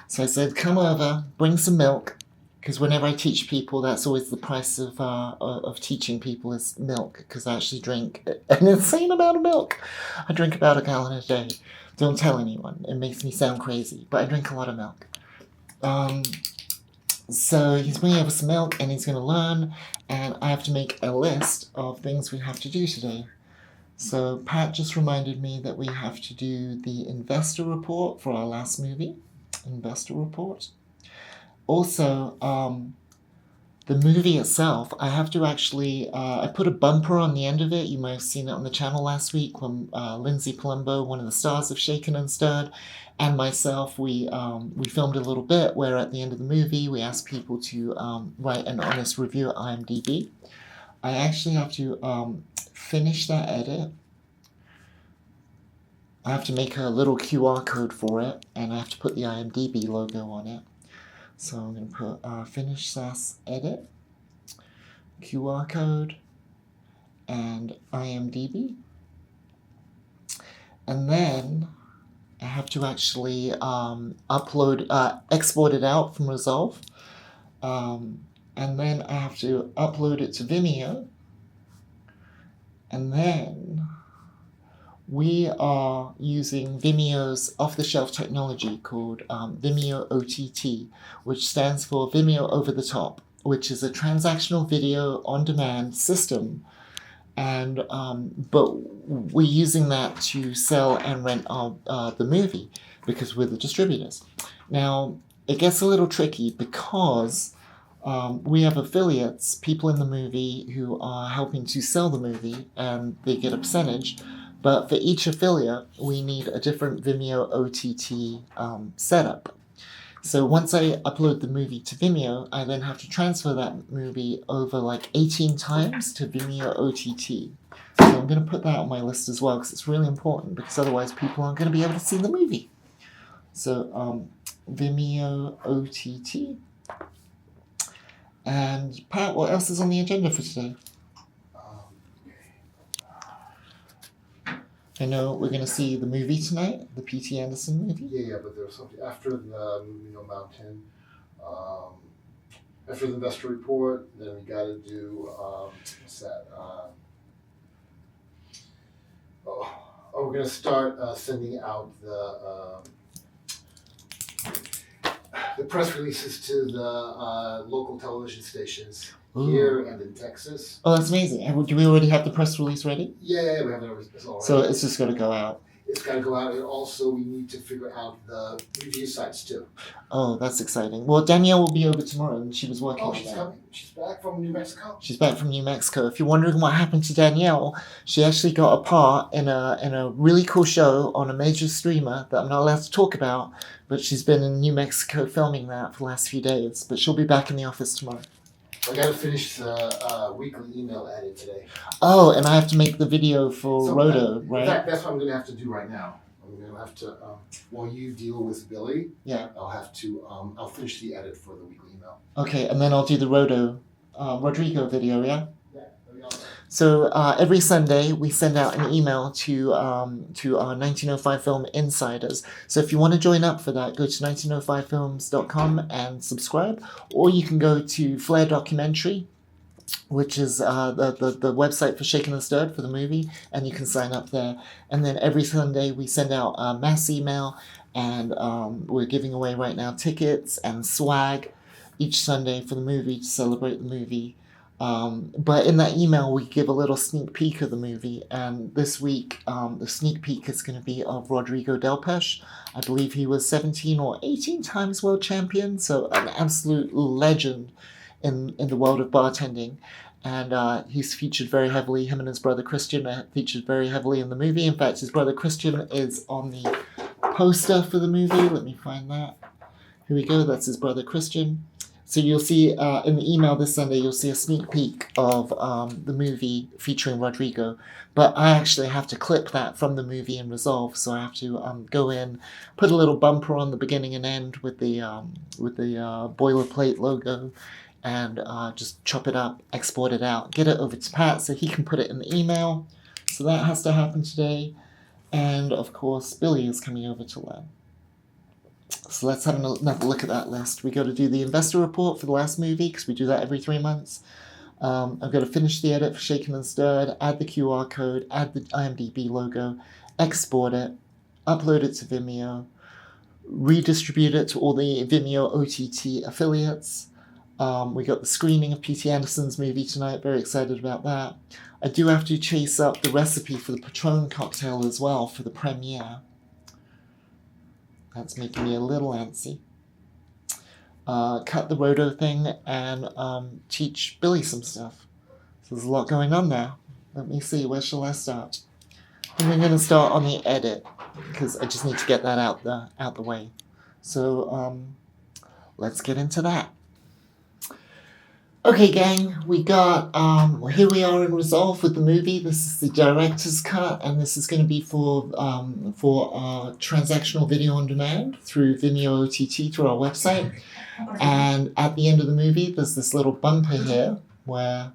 So I said, come over, bring some milk. Because whenever I teach people, that's always the price of teaching people is milk. Because I actually drink an insane amount of milk. I drink about 1 gallon a day. Don't tell anyone. It makes me sound crazy. But I drink a lot of milk. So he's bringing over some milk and he's going to learn. And I have to make a list of things we have to do today. So Pat just reminded me that we have to do the investor report for our last movie. Investor report. Also, the movie itself, I have to actually, I put a bumper on the end of it. You might have seen it on the channel last week when Lindsay Palumbo, one of the stars of Shaken and Stirred, and myself, we filmed a little bit where at the end of the movie, we asked people to write an honest review at IMDB. I actually have to finish that edit. I have to make a little QR code for it, and I have to put the IMDB logo on it. So I'm going to put finish SAS edit, QR code, and IMDB. And then I have to actually export it out from Resolve. And then I have to upload it to Vimeo. And then we are using Vimeo's off-the-shelf technology called Vimeo OTT, which stands for Vimeo Over the Top, which is a transactional video on-demand system. And but we're using that to sell and rent the movie because we're the distributors. Now, it gets a little tricky because we have affiliates, people in the movie who are helping to sell the movie, and they get a percentage. But for each affiliate, we need a different Vimeo OTT setup. So once I upload the movie to Vimeo, I then have to transfer that movie over 18 times to Vimeo OTT. So I'm going to put that on my list as well because it's really important, because otherwise people aren't going to be able to see the movie. So Vimeo OTT. And Pat, what else is on the agenda for today? I know we're going to see the movie tonight, the P.T. Anderson movie. Yeah, but there was something after the Mountain. After the investor report, then we got to do what's that? We're going to start sending out the press releases to the local television stations here and in Texas. Oh, that's amazing. Do we already have the press release ready? Yeah, we have it already. So it's just going to go out. It's got to go out, and also we need to figure out the review sites too. Oh, that's exciting. Well, Danielle will be over tomorrow, and she was working on that. She's coming. She's back from New Mexico. She's back from New Mexico. If you're wondering what happened to Danielle, she actually got a part in a really cool show on a major streamer that I'm not allowed to talk about, but she's been in New Mexico filming that for the last few days. But she'll be back in the office tomorrow. I got to finish the weekly email edit today. Oh, and I have to make the video for Roto, right? In fact, that's what I'm going to have to do right now. I'm going to have to, while you deal with Billy, I'll have to, I'll finish the edit for the weekly email. Okay, and then I'll do the Rodrigo video, yeah? Yeah, that'll be all right. So every Sunday we send out an email to our 1905 Film insiders. So if you want to join up for that, go to 1905films.com and subscribe, or you can go to FLAIR Documentary, which is the website for Shaken and Stirred for the movie, and you can sign up there. And then every Sunday we send out a mass email, and we're giving away right now tickets and swag each Sunday for the movie to celebrate the movie. But in that email, we give a little sneak peek of the movie, and this week, the sneak peek is going to be of Rodrigo Delpeche. I believe he was 17 or 18 times world champion, so an absolute legend in the world of bartending. And he's featured very heavily, him and his brother Christian are featured very heavily in the movie. In fact, his brother Christian is on the poster for the movie. Let me find that. Here we go, that's his brother Christian. So you'll see in the email this Sunday, you'll see a sneak peek of the movie featuring Rodrigo. But I actually have to clip that from the movie in Resolve, so I have to go in, put a little bumper on the beginning and end with the boilerplate logo, and just chop it up, export it out, get it over to Pat so he can put it in the email. So that has to happen today. And of course, Billy is coming over to learn. So let's have another look at that list. We got to do the investor report for the last movie, because we do that every 3 months. I've got to finish the edit for Shaken and Stirred, add the QR code, add the IMDB logo, export it, upload it to Vimeo, redistribute it to all the Vimeo OTT affiliates. We got the screening of P.T. Anderson's movie tonight, very excited about that. I do have to chase up the recipe for the Patron cocktail as well for the premiere. That's making me a little antsy. Cut the Roto thing and teach Billy some stuff. So there's a lot going on there. Let me see, where shall I start? I think I'm going to start on the edit, because I just need to get that out the way. So let's get into that. Okay, gang, we got, here we are in Resolve with the movie. This is the director's cut, and this is going to be for transactional video on demand through Vimeo OTT through our website. And at the end of the movie, there's this little bumper here where...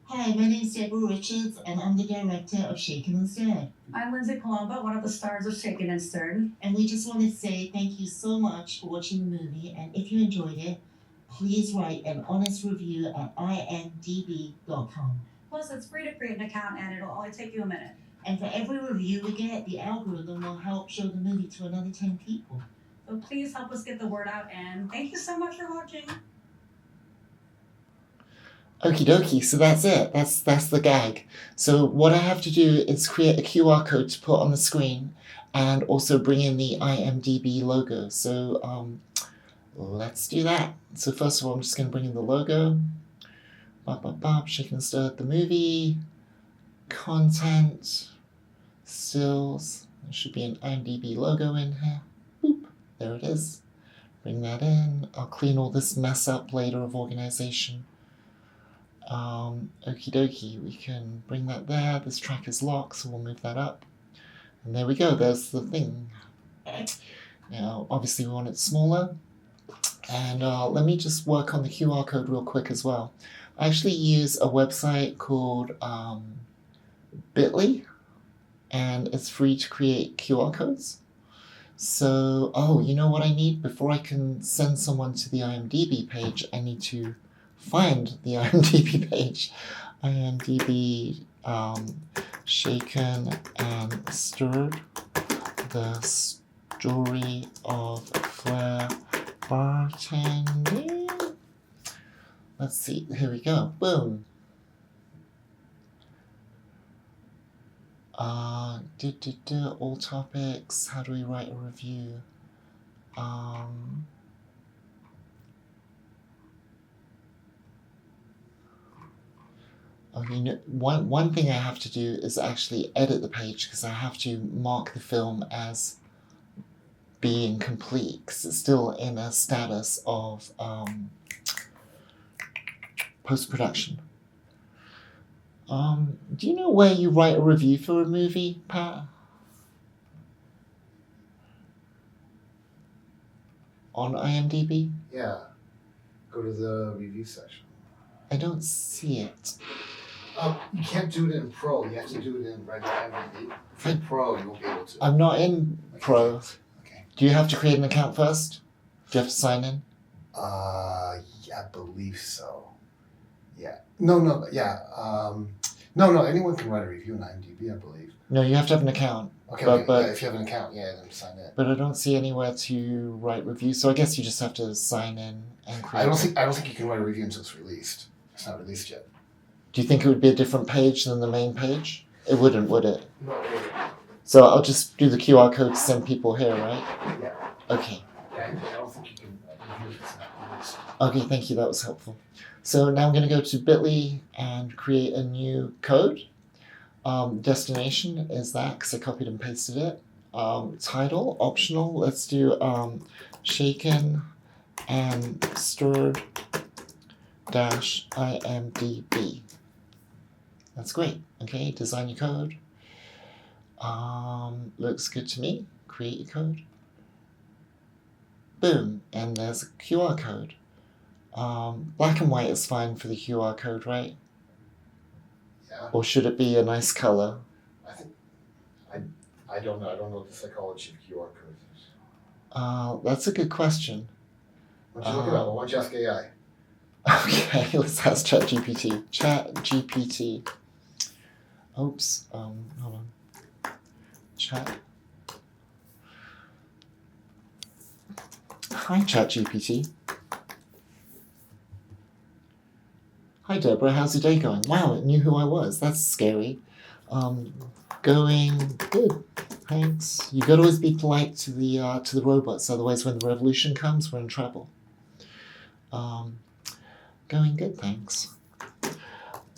Hi, my name is Deborah Richards, and I'm the director of Shaken and Stirred. I'm Lindsay Palumbo, one of the stars of Shaken and Stirred. And we just want to say thank you so much for watching the movie, and if you enjoyed it, please write an honest review at IMDB.com. Plus, it's free to create an account, and it'll only take you a minute. And for every review we get, the algorithm will help show the movie to another 10 people. So please help us get the word out, and thank you so much for watching. Okie dokie, so that's it. That's the gag. So what I have to do is create a QR code to put on the screen, and also bring in the IMDB logo. So let's do that. So first of all, I'm just going to bring in the logo. Shaken and Stirred the movie. Content. Stills. There should be an IMDB logo in here. Boop. There it is. Bring that in. I'll clean all this mess up later of organization. Okie dokie. We can bring that there. This track is locked, so we'll move that up. And there we go. There's the thing. Now, obviously we want it smaller. And let me just work on the QR code real quick as well. I actually use a website called Bitly, and it's free to create QR codes. So, you know what I need? Before I can send someone to the IMDB page, I need to find the IMDB page. IMDB Shaken and Stirred, the story of FLAIR bartending. Let's see, here we go. Boom. All topics. How do we write a review? You know, one thing I have to do is actually edit the page, because I have to mark the film as being complete, because it's still in a status of post-production. Do you know where you write a review for a movie, Pat? On IMDb? Yeah. Go to the review section. I don't see it. You can't do it in Pro. You have to do it in regular IMDb. If you're in Pro, you won't be able to. I'm not in Pro. Okay. Do you have to create an account first? Do you have to sign in? Yeah, I believe so. Yeah. No, yeah. No, anyone can write a review on IMDb, I believe. No, you have to have an account. Okay, but yeah, if you have an account, then sign in. But I don't see anywhere to write reviews, so I guess you just have to sign in and create. I don't think you can write a review until it's released. It's not released yet. Do you think it would be a different page than the main page? It wouldn't, would it? No, it wouldn't. So I'll just do the QR code to send people here, right? Yeah. Okay. Yeah, I don't think you can review if it's not released. Okay, thank you. That was helpful. So now I'm going to go to Bitly and create a new code. Destination is that, because I copied and pasted it. Title, optional. Let's do Shaken and Stirred -IMDB. That's great. Okay, design your code. Looks good to me. Create your code. Boom, and there's a QR code. Black and white is fine for the QR code, right? Yeah. Or should it be a nice color? I don't know. I don't know the psychology of QR codes. That's a good question. Why don't you look it up? Why don't you ask AI? Okay, let's ask ChatGPT. ChatGPT. Oops. Hold on. Chat. Hi, ChatGPT. Hi, Deborah. How's your day going? Wow, it knew who I was. That's scary. Going good. Thanks. You gotta always be polite to the robots, otherwise, when the revolution comes, we're in trouble. Going good, thanks.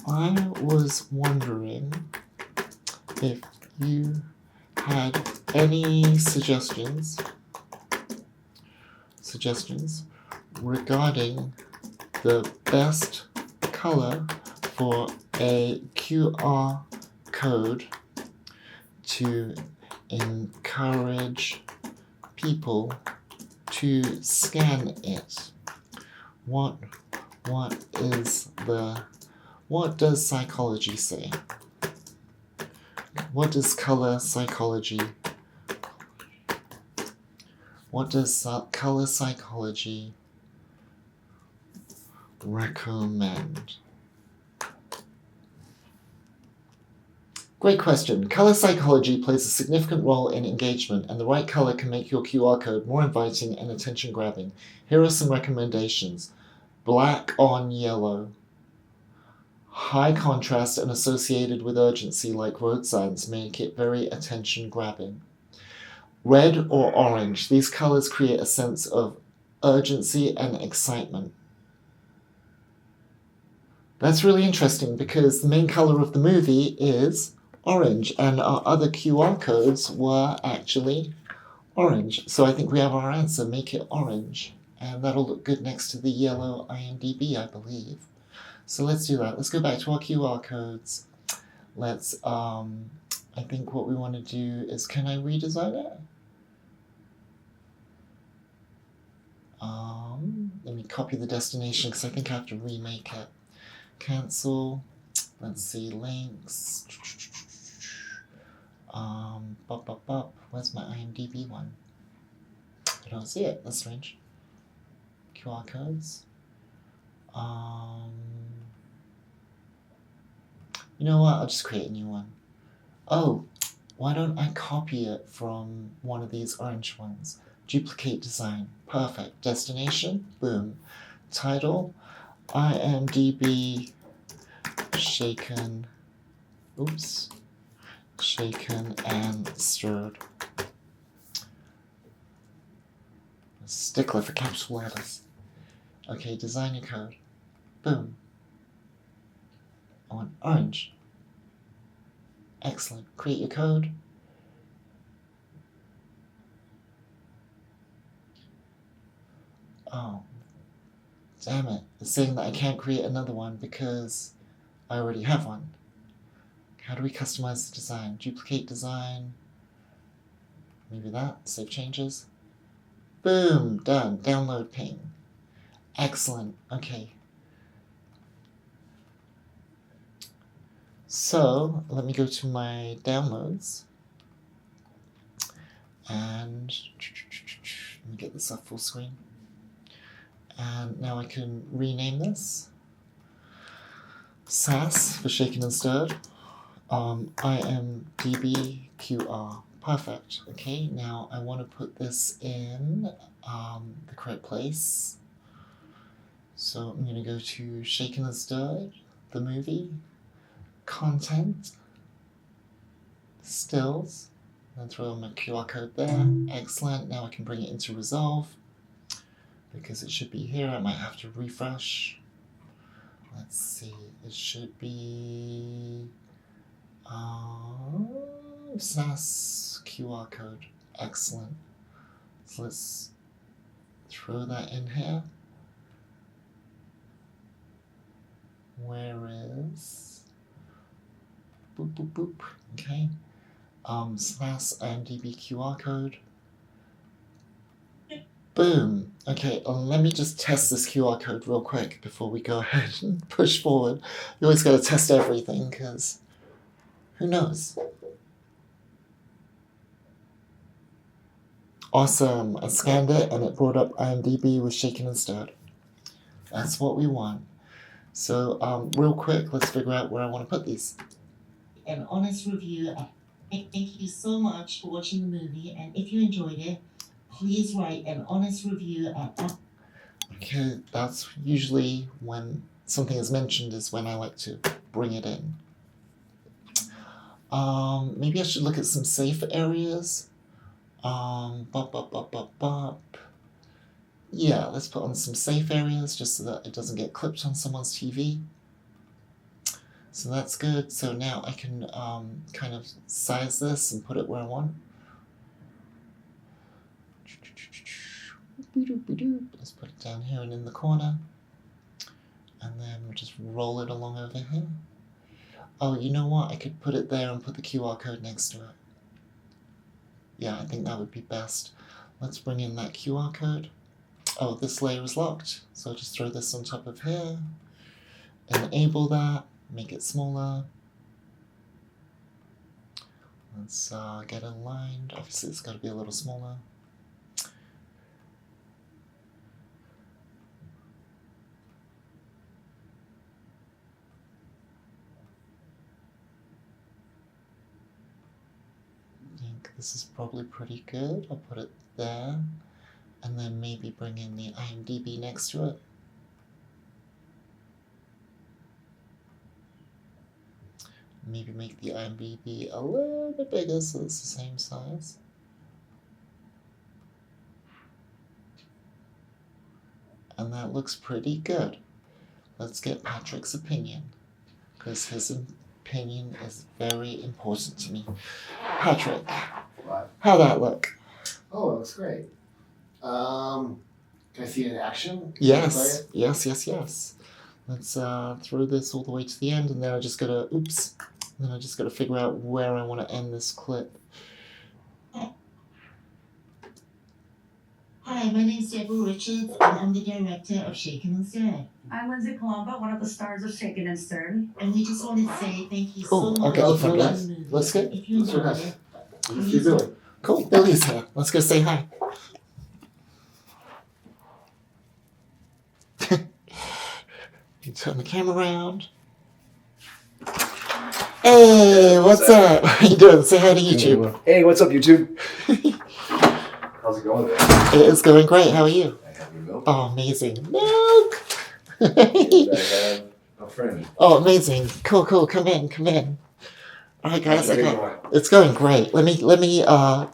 I was wondering if you had any suggestions regarding the best color for a QR code to encourage people to scan it. What does psychology say? What does color psychology recommend? Great question. Color psychology plays a significant role in engagement, and the right color can make your QR code more inviting and attention-grabbing. Here are some recommendations. Black on yellow. High contrast and associated with urgency like road signs make it very attention-grabbing. Red or orange. These colors create a sense of urgency and excitement. That's really interesting because the main color of the movie is orange, and our other QR codes were actually orange. So I think we have our answer, make it orange. And that'll look good next to the yellow IMDB, I believe. So let's do that. Let's go back to our QR codes. Let's, I think what we want to do is, can I redesign it? copy the destination because I think I have to remake it. Cancel. Let's see, links. Where's my IMDB one? I don't see it. That's strange. QR codes. You know what? I'll just create a new one. Oh, why don't I copy it from one of these orange ones? Duplicate design. Perfect. Destination. Boom. Title. IMDB shaken. Oops. Shaken and stirred. Stickler for capital letters. Okay, design your code. Boom. I want orange. Excellent. Create your code. Oh, damn it. It's saying that I can't create another one because I already have one. How do we customize the design? Duplicate design. Maybe that. Save changes. Boom. Done. Download ping. Excellent. Okay. So let me go to my downloads and let me get this up full screen. And now I can rename this SAS for shaken and stirred. IMDB QR. Perfect. Okay, now I want to put this in the correct place. So I'm going to go to Shaken and Stirred, the movie, content, stills, and throw my QR code there. Excellent. Now I can bring it into Resolve because it should be here. I might have to refresh. Let's see. It should be SAS QR code. Excellent. So let's throw that in here. Where is boop boop boop? Okay. SAS IMDB QR code. Boom. Okay, let me just test this QR code real quick before we go ahead and push forward. You always got to test everything because who knows? Awesome. I scanned it and it brought up IMDB with shaken and stirred. That's what we want. So real quick, let's figure out where I want to put these. An honest review. Thank you so much for watching the movie, and if you enjoyed it, please write an honest review at. Okay, that's usually when something is mentioned is when I like to bring it in. Maybe I should look at some safe areas. Yeah, let's put on some safe areas just so that it doesn't get clipped on someone's TV. So that's good. So now I can kind of size this and put it where I want. Let's put it down here and in the corner. And then we'll just roll it along over here. Oh, you know what? I could put it there and put the QR code next to it. Yeah, I think that would be best. Let's bring in that QR code. Oh, this layer is locked. So I'll just throw this on top of here. Enable that. Make it smaller. Let's get aligned. Obviously, it's got to be a little smaller. I think this is probably pretty good. I'll put it there. And then maybe bring in the IMDB next to it. Maybe make the IMDB a little bit bigger so it's the same size. And that looks pretty good. Let's get Patrick's opinion, because his opinion is very important to me. Patrick, What? how'd that look? Oh, it looks great. Can I see it in action? Yes, yes. Let's throw this all the way to the end, and then I just gotta, then I just gotta figure out where I want to end this clip. Hi, my name's Deborah Richards, and I'm the director of Shaken and Stirred. I'm Lindsay Colombo, one of the stars of Shaken and Stirred. And we just wanted to say thank you so much. Okay, for nice. the movie. Looks good. If you Looks real enjoyed nice. it, What you doing? cool. Billy's here. Let's go say hi. You turn the camera around. Hey, what's up? How you doing? Say hi to YouTube. Hey, what's up, YouTube? How's it going there? It's going great. How are you? I have your milk. Oh, amazing. Milk! And I have a friend. Oh, amazing. Cool, cool. Come in. All right, guys. How's it Okay. going? It's going great. Let me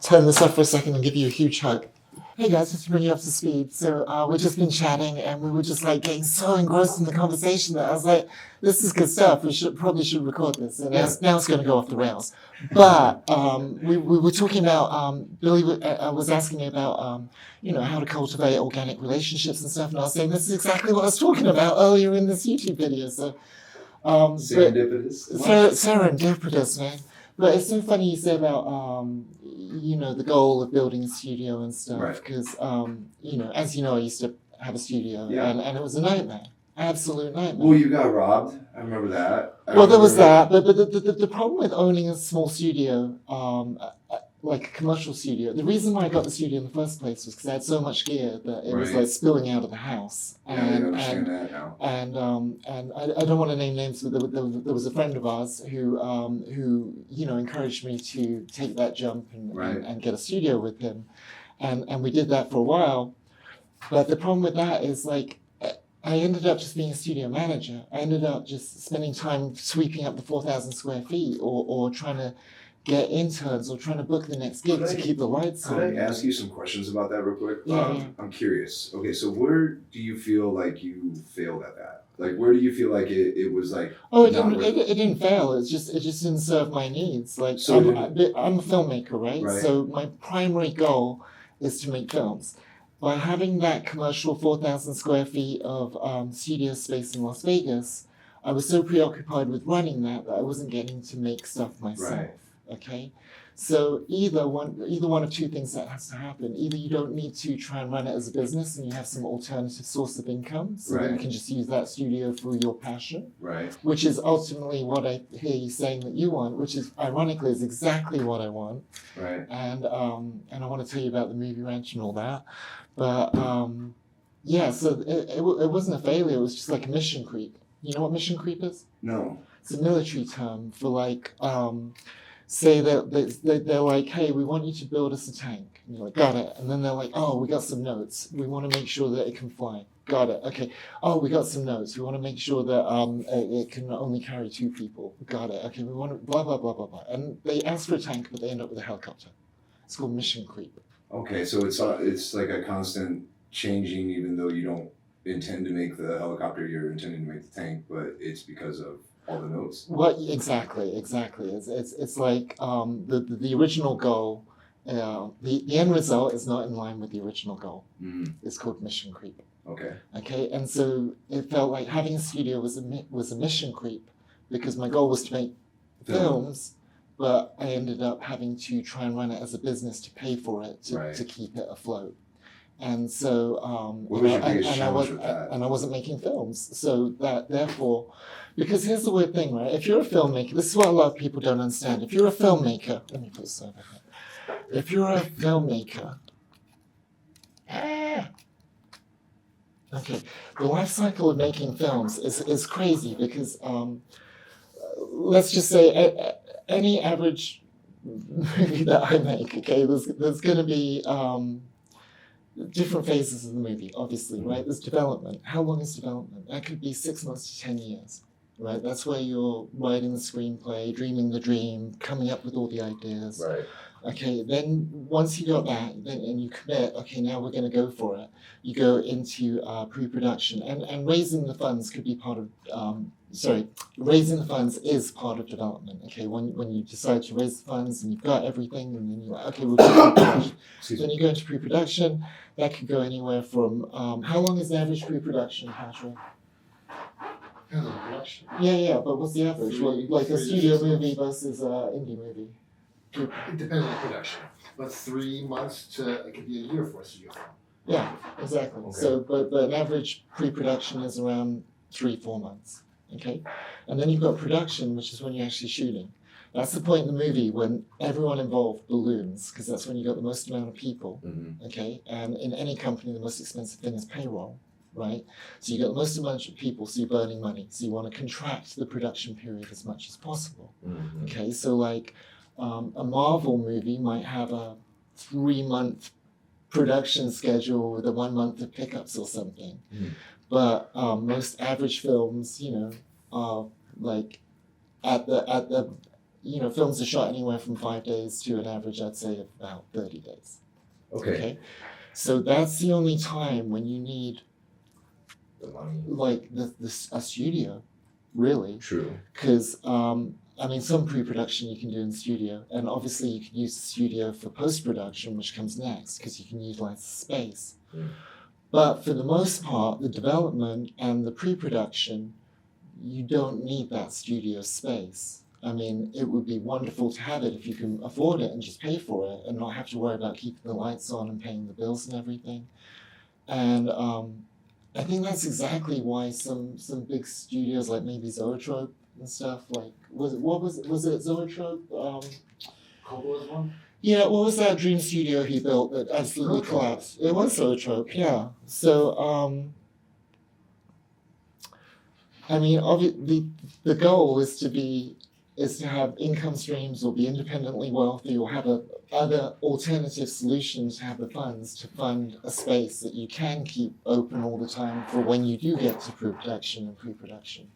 turn this off for a second and give you a huge hug. Hey guys, just to bring you up to speed. So we've just been chatting and we were just like getting so engrossed in the conversation that I was like, this is good stuff. We probably should record this. And now it's going to go off the rails. But we were talking about Billy was asking me about how to cultivate organic relationships and stuff. And I was saying this is exactly what I was talking about earlier in this YouTube video. So Serendipitous. serendipitous, man. But it's so funny you say about the goal of building a studio and stuff, Right. because as you know, I used to have a studio, Yeah. and it was a nightmare, absolute nightmare. Well, you got robbed. I remember that. Well, there was that, but the problem with owning a small studio, like a commercial studio, the reason why I got the studio in the first place was because I had so much gear that it was Right. like spilling out of the house. Yeah, I understand that now. And I don't want to name names, but there was a friend of ours who encouraged me to take that jump Right. and get a studio with him, and we did that for a while. But the problem with that is like I ended up just being a studio manager. I ended up just spending time sweeping up the 4,000 square feet or trying to get interns or trying to book the next gig to keep the lights on. Could I ask you some questions about that real quick? Yeah. I'm curious. Okay, so where do you feel like you failed at that? Like, where do you feel like it was like? Oh, it not didn't. worth It didn't fail. It just didn't serve my needs. Like So I'm a filmmaker, right? Right. So my primary goal is to make films. By having that commercial 4,000 square feet of studio space in Las Vegas, I was so preoccupied with running that I wasn't getting to make stuff myself. Right. Okay, so either one of two things that has to happen. Either you don't need to try and run it as a business and you have some alternative source of income, so that you Right. can just use that studio for your passion, Right. which is ultimately what I hear you saying that you want, which is ironically is exactly what I want. Right. And I want to tell you about the movie ranch and all that, but so it wasn't a failure. It was just like a mission creep. You know what mission creep is? No. It's a military term for like say that they're like, hey, we want you to build us a tank. And you're like, got it. And then they're like, oh, we got some notes. We want to make sure that it can fly. Got it. Okay. Oh, we got some notes. We want to make sure that it can only carry 2 people. Got it. Okay. We want to blah, blah, blah, blah, blah. And they ask for a tank, but they end up with a helicopter. It's called mission creep. Okay, so it's like a constant changing, even though you don't intend to make the helicopter, you're intending to make the tank, but it's because of all the notes. What exactly? It's like the original goal. The end result is not in line with the original goal. Mm, It's called mission creep. okay. Okay, and so it felt like having a studio was a mission creep because my goal was to make films, but I ended up having to try and run it as a business to pay for it Right. to keep it afloat. And so What was your biggest challenge with that? and I wasn't making films. So that therefore, because here's the weird thing, right? If you're a filmmaker, this is what a lot of people don't understand. If you're a filmmaker, let me put this over here. If you're a filmmaker, okay, the life cycle of making films is crazy because let's just say any average movie that I make, okay, there's going to be different phases of the movie, obviously, right? There's development. How long is development? That could be 6 months to 10 years, right? That's where you're writing the screenplay, dreaming the dream, coming up with all the ideas. Right. Okay, then once you got that, and you commit, okay, now we're going to go for it. You go into pre-production, and raising the funds could be part of. Raising the funds is part of development. Okay, when you decide to raise the funds and you've got everything, and then you're like, okay, we'll do pre-production. Then you go into pre-production. That could go anywhere from how long is the average pre-production, Patrick? Depends on the production. Yeah, but what's the average? Well, like a studio movie versus an indie movie. It depends on the production, but 3 months to it could be a year for a studio film. Yeah, exactly. Okay. So, but an average pre-production is around 3-4 months. Okay, and then you've got production, which is when you're actually shooting. That's the point in the movie when everyone involved balloons, because that's when you got the most amount of people. Okay, and in any company, the most expensive thing is payroll, right? So you got the most amount of people, so you're burning money. So you want to contract the production period as much as possible. Okay, so like a Marvel movie might have a 3-month production schedule with a 1 month of pickups or something. But most average films, you know, are like at the you know, films are shot anywhere from 5 days to an average, I'd say, of about 30 days. Okay. So that's the only time when you need The money. like a studio, really. True. Because I mean, some pre-production you can do in studio, and obviously you can use the studio for post-production, which comes next, because you can utilize the space. But for the most part, the development and the pre-production, you don't need that studio space. I mean, it would be wonderful to have it if you can afford it and just pay for it and not have to worry about keeping the lights on and paying the bills and everything. And I think that's exactly why some big studios like maybe Zoetrope and stuff, like was it Zoetrope? Coppola's one? Yeah, what was that dream studio he built that absolutely collapsed? It was Zoetrope, yeah. So I mean, obviously the goal is to have income streams or be independently wealthy or have other alternative solutions to have the funds to fund a space that you can keep open all the time for when you do get to production and pre-production.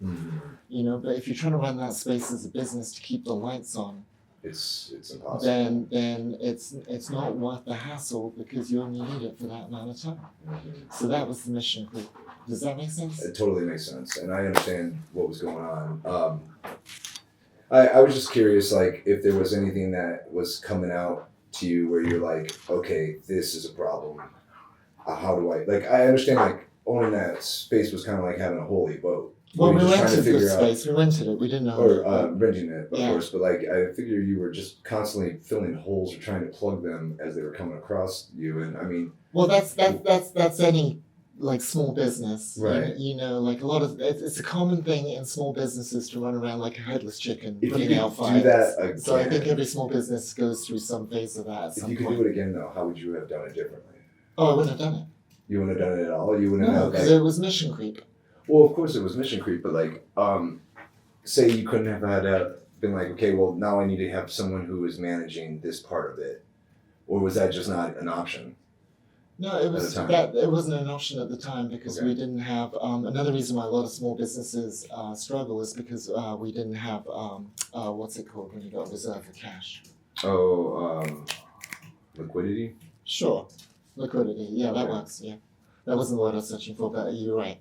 You know, but if you're trying to run that space as a business to keep the lights on, It's impossible. then it's not worth the hassle because you only need it for that amount of time. So that was the mission creep. Does that make sense? It totally makes sense, and I understand what was going on. I was just curious, like, if there was anything that was coming out to you where you're like, okay, this is a problem. How do I, like, I understand, like, owning that space was kind of like having a holy boat. Well, we You're just trying to rented the figure out- space. We rented it. We didn't know. Or renting it, of Yeah. course, but like, I figure you were just constantly filling holes or trying to plug them as they were coming across you, and I mean, Well, that's any like small business, Right. You know, like a lot of it's a common thing in small businesses to run around like a headless chicken, If you putting could out do fires. that So I think again- every small business goes through some phase of that at if some you could point. do it again though, how would you have done it differently? Oh, I wouldn't have done it. You wouldn't have done it at all? You wouldn't No, have because like, it was mission creep. well, of course it was mission creep, but like, say you couldn't have had been like, okay, well now I need to have someone who is managing this part of it, or was that just not an option? No, it was time. that it wasn't an option at the time because Okay. we didn't have. Another reason why a lot of small businesses struggle is because we didn't have what's it called when you got reserve for cash. Oh, liquidity? Sure, liquidity. Yeah, that Okay. works. Yeah, that wasn't the word I was searching for, but you're right.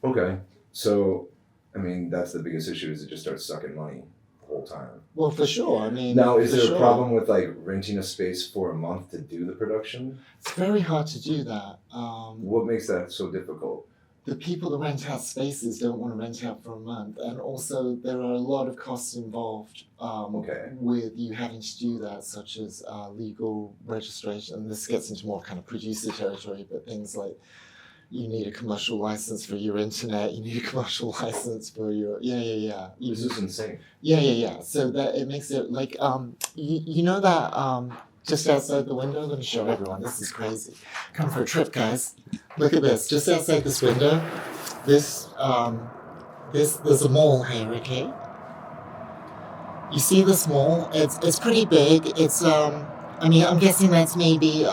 Okay, so I mean that's the biggest issue is it just starts sucking money the whole time. Well, for sure. I mean, Now, is for there sure. a problem with like renting a space for a month to do the production? It's very hard to do that. What makes that so difficult? The people that rent out spaces don't want to rent out for a month, and also there are a lot of costs involved Okay. with you having to do that, such as legal registration. And this gets into more kind of producer territory, but things like you need a commercial license for your internet, you need a commercial license for your You This is insane. Yeah. So that it makes it like you know that just outside the window. Let me show everyone. This is crazy. Come for a trip, guys. Look at this. Just outside this window, there's a mall here. Okay. You see this mall? It's pretty big. It's I mean I'm guessing that's maybe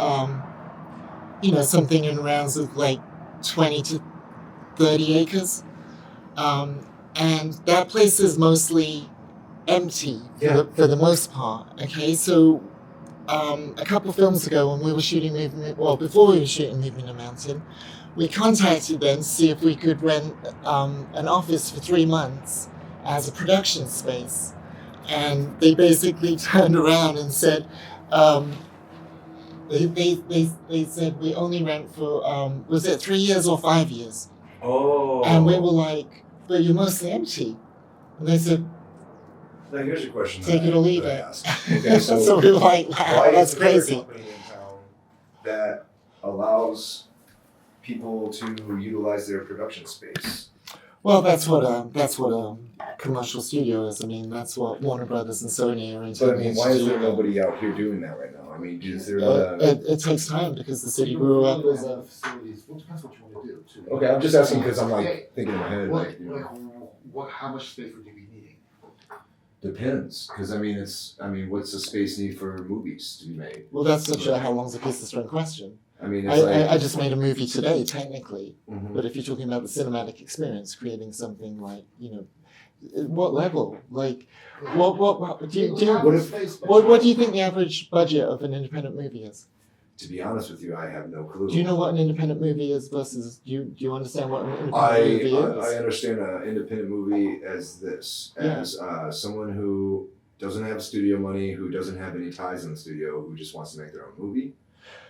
something in rounds of like 20 to 30 acres. And that place is mostly empty for the most part. Okay, so a couple films ago when we were shooting before we were shooting Moving the Mountain, we contacted them to see if we could rent an office for 3 months as a production space. And they basically turned around and said, they said we only rent for, was it 3 years or 5 years? Oh. And we were like, but you're mostly empty. And they said, Now here's a question. take it or leave that I it. asked. Okay, so So we were like, wow, why that's is there a crazy. company in town that allows people to utilize their production space? Well, that's what a commercial studio is. I mean, that's what Warner Brothers and Sony are So I intending mean, to why is do. there nobody out here doing that right now? I mean, is there not a... It takes time because the city grew up as a. Facilities. Well, depends what you want to do too. Okay, I'm just asking because I'm like thinking in my head. What, Like, you know, what, how much space would you be needing? depends, because I mean, what's the space need for movies to be made? Well, that's such a how long's a piece of string question. I mean, it's I just made a movie today, technically, Mhm. but if you're talking about the cinematic experience, creating something like, what level? Like, what do you what do you think the average budget of an independent movie is? To be honest with you, I have no clue. Do you know what an independent movie is versus, do you understand what an independent movie is? I understand an independent movie as this, as someone who doesn't have studio money, who doesn't have any ties in the studio, who just wants to make their own movie.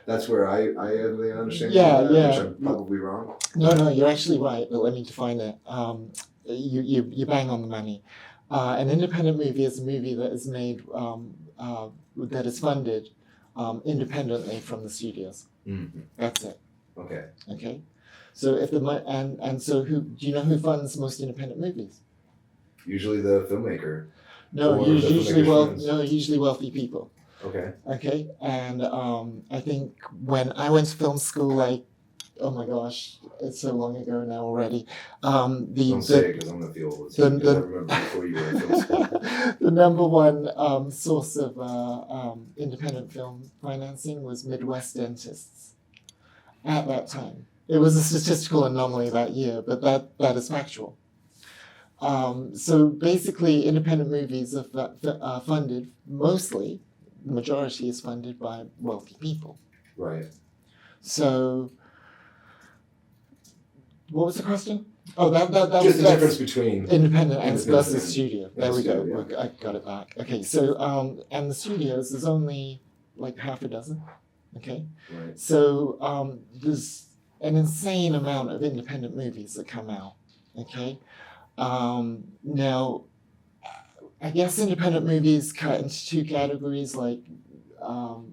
That's where I have the understanding of that, which I'm probably wrong. No, you're actually right, but let me define it. You bang on the money. An independent movie is a movie that is made, that is funded independently from the studios. Mm-hmm. That's it. Okay. Okay. So if so who do you know who funds most independent movies? Usually the filmmaker. No, Or the filmmaker's usually wealthy people. Okay. Okay, and I think when I went to film school, like, oh my gosh, it's so long ago now already. Don't say it because I'm gonna feel old. I remember before you were in film school. The number one source of independent film financing was Midwest dentists at that time. It was a statistical anomaly that year, but that is factual. So basically, independent movies are funded mostly. The majority is funded by wealthy people. Right. So, what was the question? Oh, that Just the that's difference between independent and independent versus and- studio. and There we go. studio, yeah. I got it back. Okay, so and the studios, there's only like half a dozen. Okay, Right. so there's an insane amount of independent movies that come out. Okay, now I guess independent movies cut into two categories, like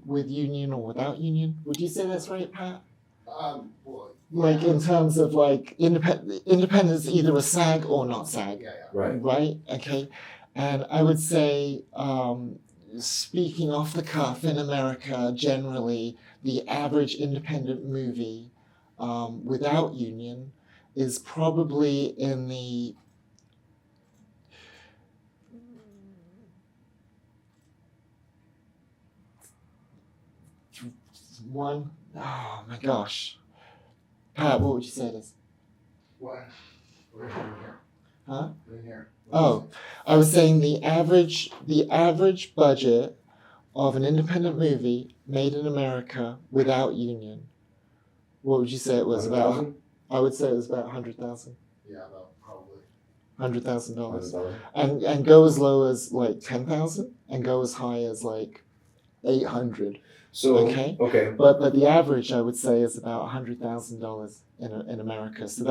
with union or without union. Would you say that's right, Pat? Well, Like in terms of like independence, either a SAG or not SAG, yeah. Right. right? Okay, and I would say, speaking off the cuff, in America, generally, the average independent movie without union is probably in the one. Oh my gosh, Pat, what would you say it is? What? We're in here. Huh? We're in here. Oh, I was saying the average budget of an independent movie made in America without union. What would you say it was? About? 100,000? I would say it was about $100,000. Yeah, about probably. $100,000, 100,000? and go as low as like 10,000, and go as high as like 800. So Okay. Okay. But the average, I would say, is about $100,000 in America. So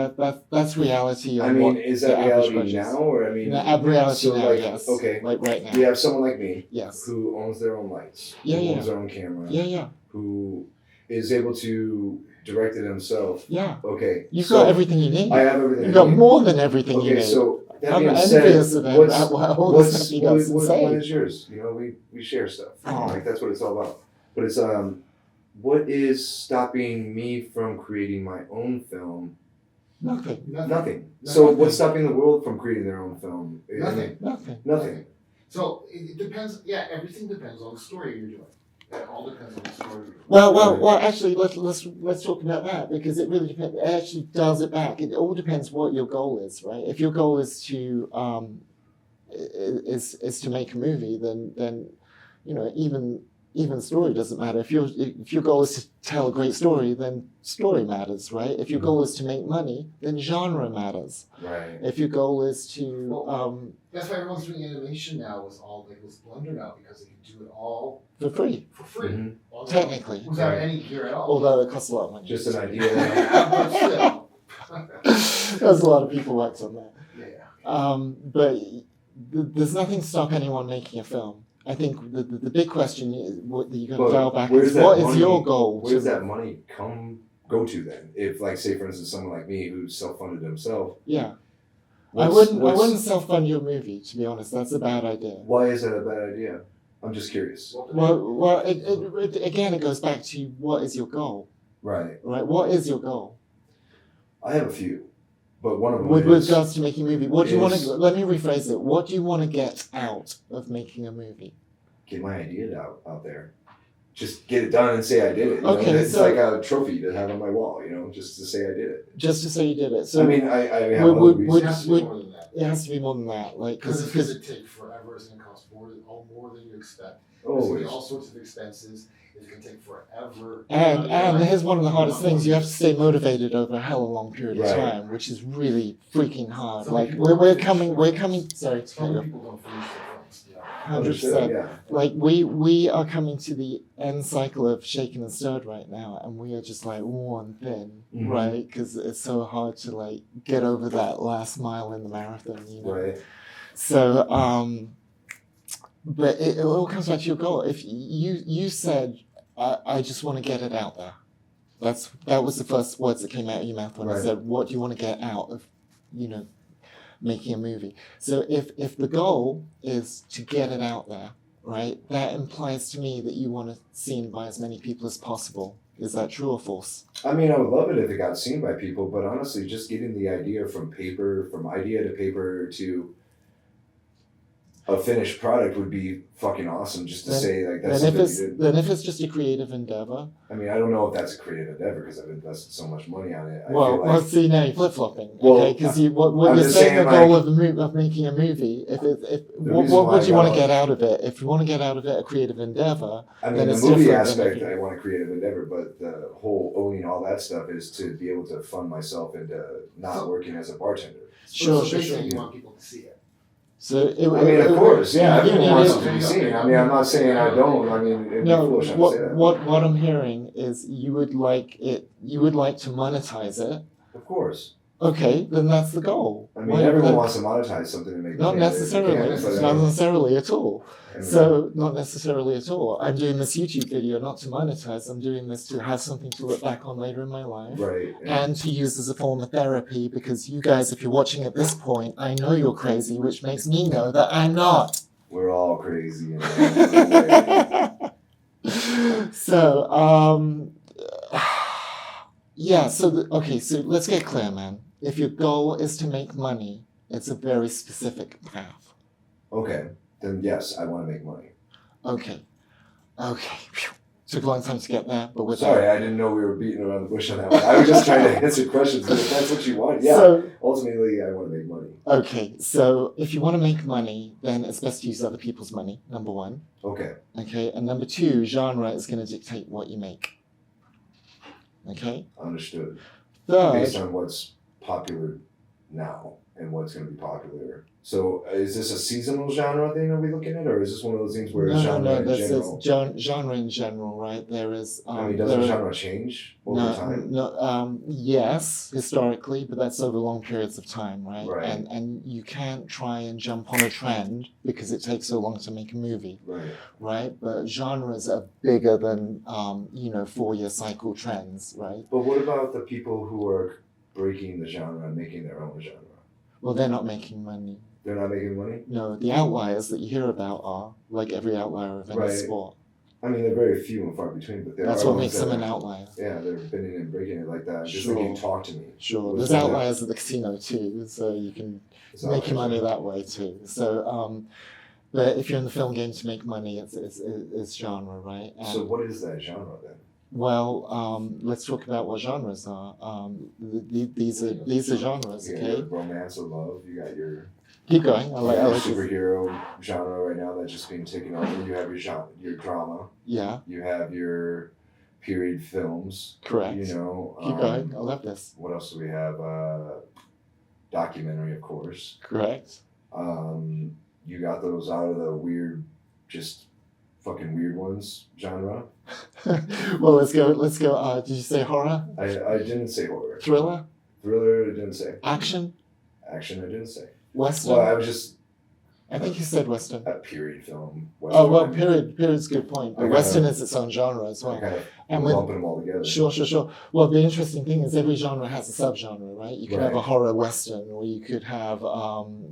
that's reality. I On mean, what is the that average reality budget is. now, or I mean, Reality so now, like, yes. okay, Like right now. you have someone like me Yes. who owns their own lights, Yeah, who yeah. owns their own camera, Yeah. who is able to direct it himself. Yeah. Okay. You've so got everything you need. I have everything. You've I got need. more than everything you Okay, need. so that I'm being envious said, of him. what's All the stuff he does is what insane. is yours? You know, we share stuff. Oh. Like that's what it's all about. But it's what is stopping me from creating my own film? Nothing. Nothing. So what's stopping the world from creating their own film? Nothing. Nothing. So it depends. Yeah, everything depends on the story you're doing. It all depends on the story. You're doing. Well. Actually, let's talk about that, because it really depends. It actually dials it back. It all depends what your goal is, right? If your goal is to is to make a movie, then even story doesn't matter. If your goal is to tell a great story, then story matters, right? If your goal is to make money, then genre matters. Right. If your goal is to That's why everyone's doing animation now with all like this Blender now, because they can do it all for free, for free. Mhm. All technically, without Right. any gear at all. although it costs a lot of money. Just an idea. But still. There's a lot of people worked on that. Yeah. But there's nothing to stop anyone making a film. I think the big question is, what you're going to dial back where is, does that what is money- your goal? Where does that money come go to then? If, like, say for instance, someone like me who's self-funded himself. Yeah. I I wouldn't self-fund your movie, to be honest. That's a bad idea. Why is that a bad idea? I'm just curious. Well, again, it goes back to what is your goal, Right. right? What is your goal? I have a few, but one of them With is regards to making a movie, what do you want to? Let me rephrase it. What do you want to get out of making a movie? get my idea out there. Just get it done and say I did it. You know? Okay, It's so- like a trophy to have on my wall, just to say I did it. Just to say you did it. So I mean, I have would- other would- It reasons. has to be more than that. it has to be more than that, like Because because it take forever. It's going to cost more than you expect. There's going to be Always. all sorts of expenses. It's going to take forever. and here's one of the hardest things: you have to stay motivated over a hell of a long period of Right. time, which is really freaking hard. Some Like people we're don't coming. finish Sorry, Some people don't finish their films. Yeah. 100%. Yeah. Like we are coming to the end cycle of shaken and stirred right now, and we are just like worn thin, Mhm. right? Because it's so hard to like get over that last mile in the marathon, you know. Right. So, but it all comes back to your goal. If you said, I just want to get it out there. That was the first words that came out of your mouth when I Right. said, what do you want to get out of, making a movie? So if the goal is to get it out there, right, that implies to me that you want it seen by as many people as possible. Is that true or false? I mean, I would love it if it got seen by people, but honestly, just getting the idea from idea to paper to a finished product would be fucking awesome. Just to say like that's Then if something it's you did. just a creative endeavor, I mean, I don't know if that's a creative endeavor because I've invested so much money on it. I well, feel like, see now you're flip flopping, Well, okay? Because what I'm you're just saying the saying, goal like- of of making a movie. If what reason why would I you want to got get out of it? If you want to get out of it a creative endeavor, I mean, then the it's movie different than aspect, if you- I want a creative endeavor, but the whole owning all that stuff is to be able to fund myself into not So- working as a bartender. sure. Basically, you want people to see it. So I mean, of course, yeah, everyone wants it to be yeah. seen. I mean, I'm not saying I don't. I mean, it'd be No, foolish not to say that. what I'm hearing is you would like to monetize it. Of course. Okay, then that's the goal. I mean, Why- everyone then- wants to monetize something to make Not money. necessarily, They can't, but, not necessarily at all. I mean, So, not necessarily at all. I'm doing this YouTube video not to monetize. I'm doing this to have something to look back on later in my life. right. And to use as a form of therapy, because you guys, if you're watching at this point, I know you're crazy, which makes me know that I'm not. We're all crazy. In our own way. So, yeah, okay, so let's get clear, man. If your goal is to make money, it's a very specific path. Okay, then yes, I want to make money. Okay. Phew. Took a long time to get there, but we're Sorry, there. I didn't know we were beating around the bush on that one. I was just trying to answer questions, but if that's what you want, yeah. So, Ultimately, I want to make money. okay, so if you want to make money, then it's best to use other people's money, number one. Okay, Okay, and number two, genre is going to dictate what you make. Okay? understood. Third, Based on what's popular now and what's going to be popular. So, is this a seasonal genre thing are we looking at, or is this one of those things where it's genre in this general? is genre in general, right? There is. I mean, does the genre change over time? Yes, historically, but that's over long periods of time, right? Right. And you can't try and jump on a trend because it takes so long to make a movie, Right. right? But genres are bigger than 4-year cycle trends, right? But what about the people who are breaking the genre and making their own genre? Well, they're not making money. They're not making money? No, the outliers that you hear about are like every outlier of any Right. sport. I mean, they're very few and far between, but there That's are what ones makes them that an are- outlier. Yeah, they're bending and breaking it like that. Just Sure. thinking, talk to me. Sure, What's there's that? outliers at the casino too, so you can It's make your outliers. money that way too. So, but if you're in the film game to make money, it's genre, right? And, So what is that genre then? well, let's talk about what genres are. These are genres, You got okay? your romance or love. You got your Keep going. I like your this. superhero genre right now that's just being taken over. You have your drama. Yeah, You have your period films. correct. You know. Keep going. I love this. What else do we have? Documentary, of course. Correct. You got those out of the weird, just fucking weird ones genre. Well, let's go. Did you say horror, I didn't say horror. thriller, Thriller, I didn't say. action, Action, I didn't say. western? Well, I was just I think you said Western. A period film. Oh, well, I mean, period's a good point. But I Western kinda- is its own genre as I well. kind of And with, lumping them all together. sure. Well, the interesting thing is every genre has a subgenre, right? You could have a Right. horror Western, or you could have,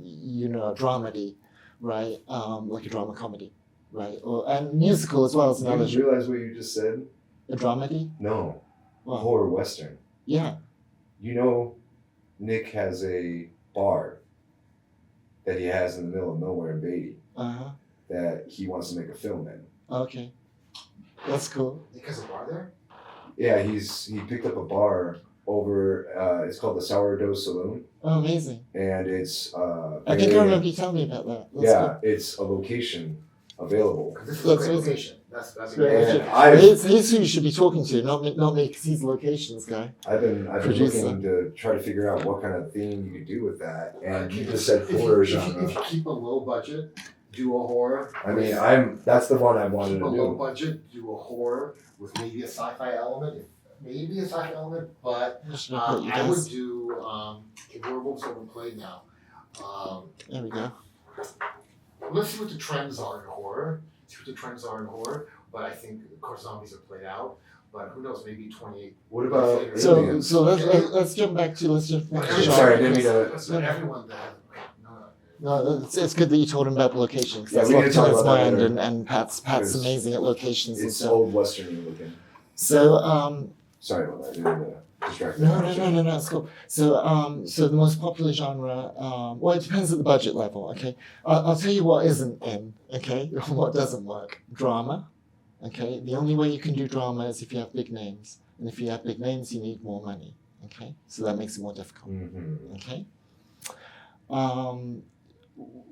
you know, a dramedy, right? Like a drama comedy, right? And musical as well as another You realize what you just said? a dramedy. No. Well, Horror Western. yeah. You know, Nick has a bar that he has in the middle of nowhere in Beatty Uh-huh. that he wants to make a film in. Okay. That's cool. Because of bar there? Yeah, he picked up a bar over. It's called the Sourdough Saloon, Oh, amazing. and it's. I think I remember you telling me about that. That's Yeah, it's a location available. This is That's a great amazing. location. That's Great. amazing. And He's who you should be talking to, not me, because he's the locations guy. I've been Producer. looking to try to figure out what kind of theme you could do with that, and you If just said horror if genre. If you keep a low budget, do a horror. I mean, that's the one I wanted Keep a to low do. budget, do a horror with maybe a sci-fi element. Maybe a sci-fi element, but Just gonna put you I would guys. do okay, horror movies are played now. There we go. Let's see what the trends are in horror. But I think of course zombies are played out. But who knows? Maybe 28. What about So aliens? let's jump back to Sorry, I didn't mean to. Let's let everyone that No, it's good that you told him about the location because Yeah, that's we need locked to talk in his about that mind, later. and Pat's Because amazing at locations and It's stuff. old western looking. So Sorry about that. I didn't mean to distract you. no, it's cool. So the most popular genre, well, it depends at the budget level. Okay, I'll tell you what isn't in. Okay, what doesn't work. Drama. Okay, the only way you can do drama is if you have big names, and if you have big names, you need more money. Okay, so that makes it more difficult. Mm-hmm. Okay.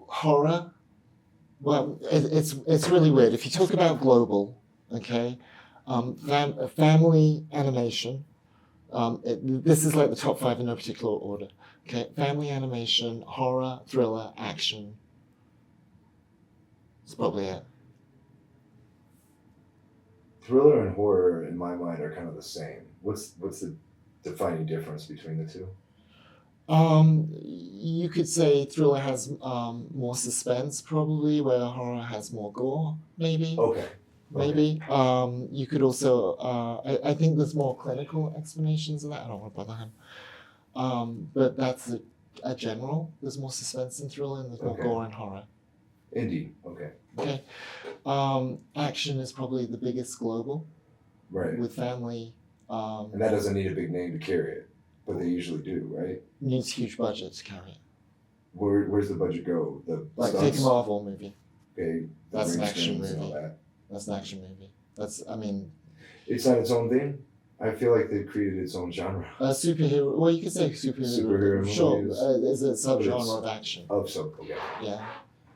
Horror. Well, it's really weird. If you talk about global, okay, family animation. This is like the top 5 in no particular order. Okay, family animation, horror, thriller, action. That's probably it. Thriller and horror, in my mind, are kind of the same. What's the defining difference between the two? You could say thriller has more suspense, probably, where horror has more gore, maybe. Okay. Maybe. You could also, I think there's more clinical explanations of that. I don't want to bother him. But that's a general. There's more suspense in thriller and there's more Okay. gore in horror. Indie. Okay. Okay. Action is probably the biggest global Right. with family. And that doesn't need a big name to carry it, but they usually do, right? Needs huge budget to carry it. Where's the budget go? The Like take stunts? a Marvel movie. Okay. The That's an green action screens and all movie. that. That's an action movie. It's on its own thing. I feel like they've created its own genre Superhero. Well, you could say superhero. Superhero Sure. movies. Is a But it's- subgenre of action. of some. Okay. Yeah.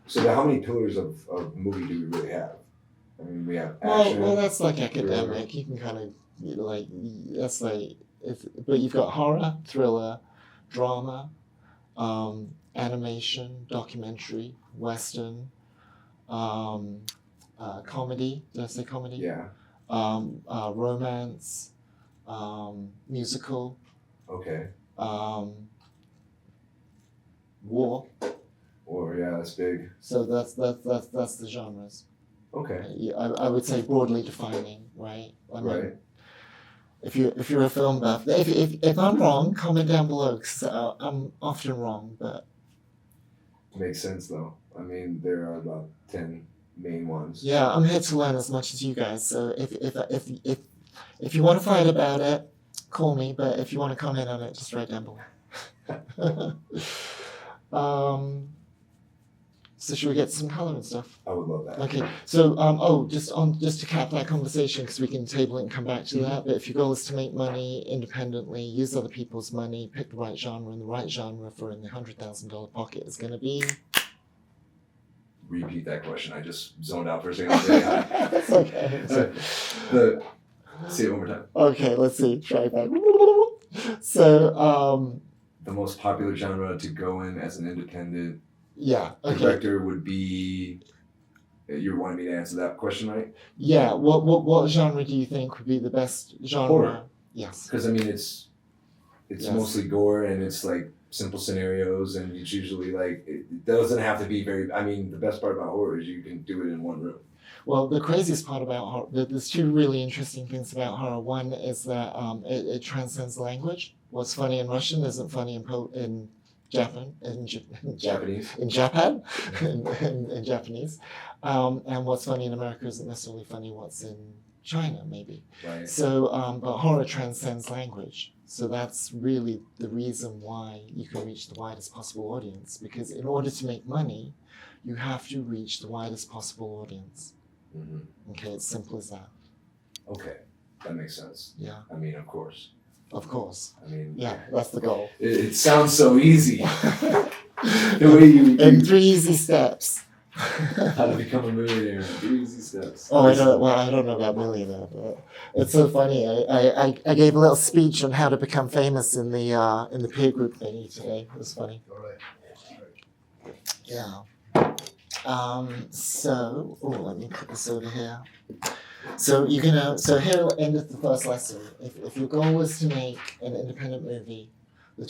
So now how many pillars of movie do we really have? I mean, we have Well, action. that's like academic. You can kind of like that's like, but you've got horror, thriller, drama, animation, documentary, western, comedy. Did I say comedy? Yeah. Romance, musical, Okay. war. Or yeah, that's big. So that's the genres. Okay. Yeah, I would say broadly defining, right? I mean, Right. If you're a film buff, if I'm wrong, comment down below because I'm often wrong. But Makes sense though. I mean, there are about 10 main ones. yeah, I'm here to learn as much as you guys. So if you want to fight about it, call me. But if you want to comment on it, just write down below. So should we get some color and stuff? I would love that. Okay, so just to cap that conversation, because we can table it and come back to that. But if your goal is to make money independently, use other people's money, pick the right genre, and the right genre for in the $100,000 pocket is going to be. Repeat that question. I just zoned out for a second. Yeah. It's okay. Say it one more time. Okay, let's see. Try that. So, The most popular genre to go in as an independent yeah. Okay. director would be. You wanted me to answer that question, right? Yeah. What genre do you think would be the best genre? Horror. Yes. Because I mean, it's Yes. mostly gore and it's like simple scenarios, and it's usually like it doesn't have to be very. I mean, the best part about horror is you can do it in one room. Well, the craziest part about horror, there's two really interesting things about horror. One is that it transcends language. What's funny in Russian isn't funny in Japan, Japanese. in Japan, in Japanese. And what's funny in America isn't necessarily funny what's in China, maybe. Right. So, but horror transcends language. So that's really the reason why you can reach the widest possible audience. Because in order to make money, you have to reach the widest possible audience. Mm-hmm. Okay, it's simple as that. Okay, that makes sense. Yeah. I mean, of course. Of course. I mean, Yeah, that's the goal. It sounds so easy. The way you In 3 easy steps. how to become a millionaire. 3 easy steps. Oh, I don't know about millionaire, but it's so funny. I gave a little speech on how to become famous in the peer group thingy today. It was funny. All right. Yeah. So, let me put this over here. So here will end the first lesson. If your goal was to make an independent movie, the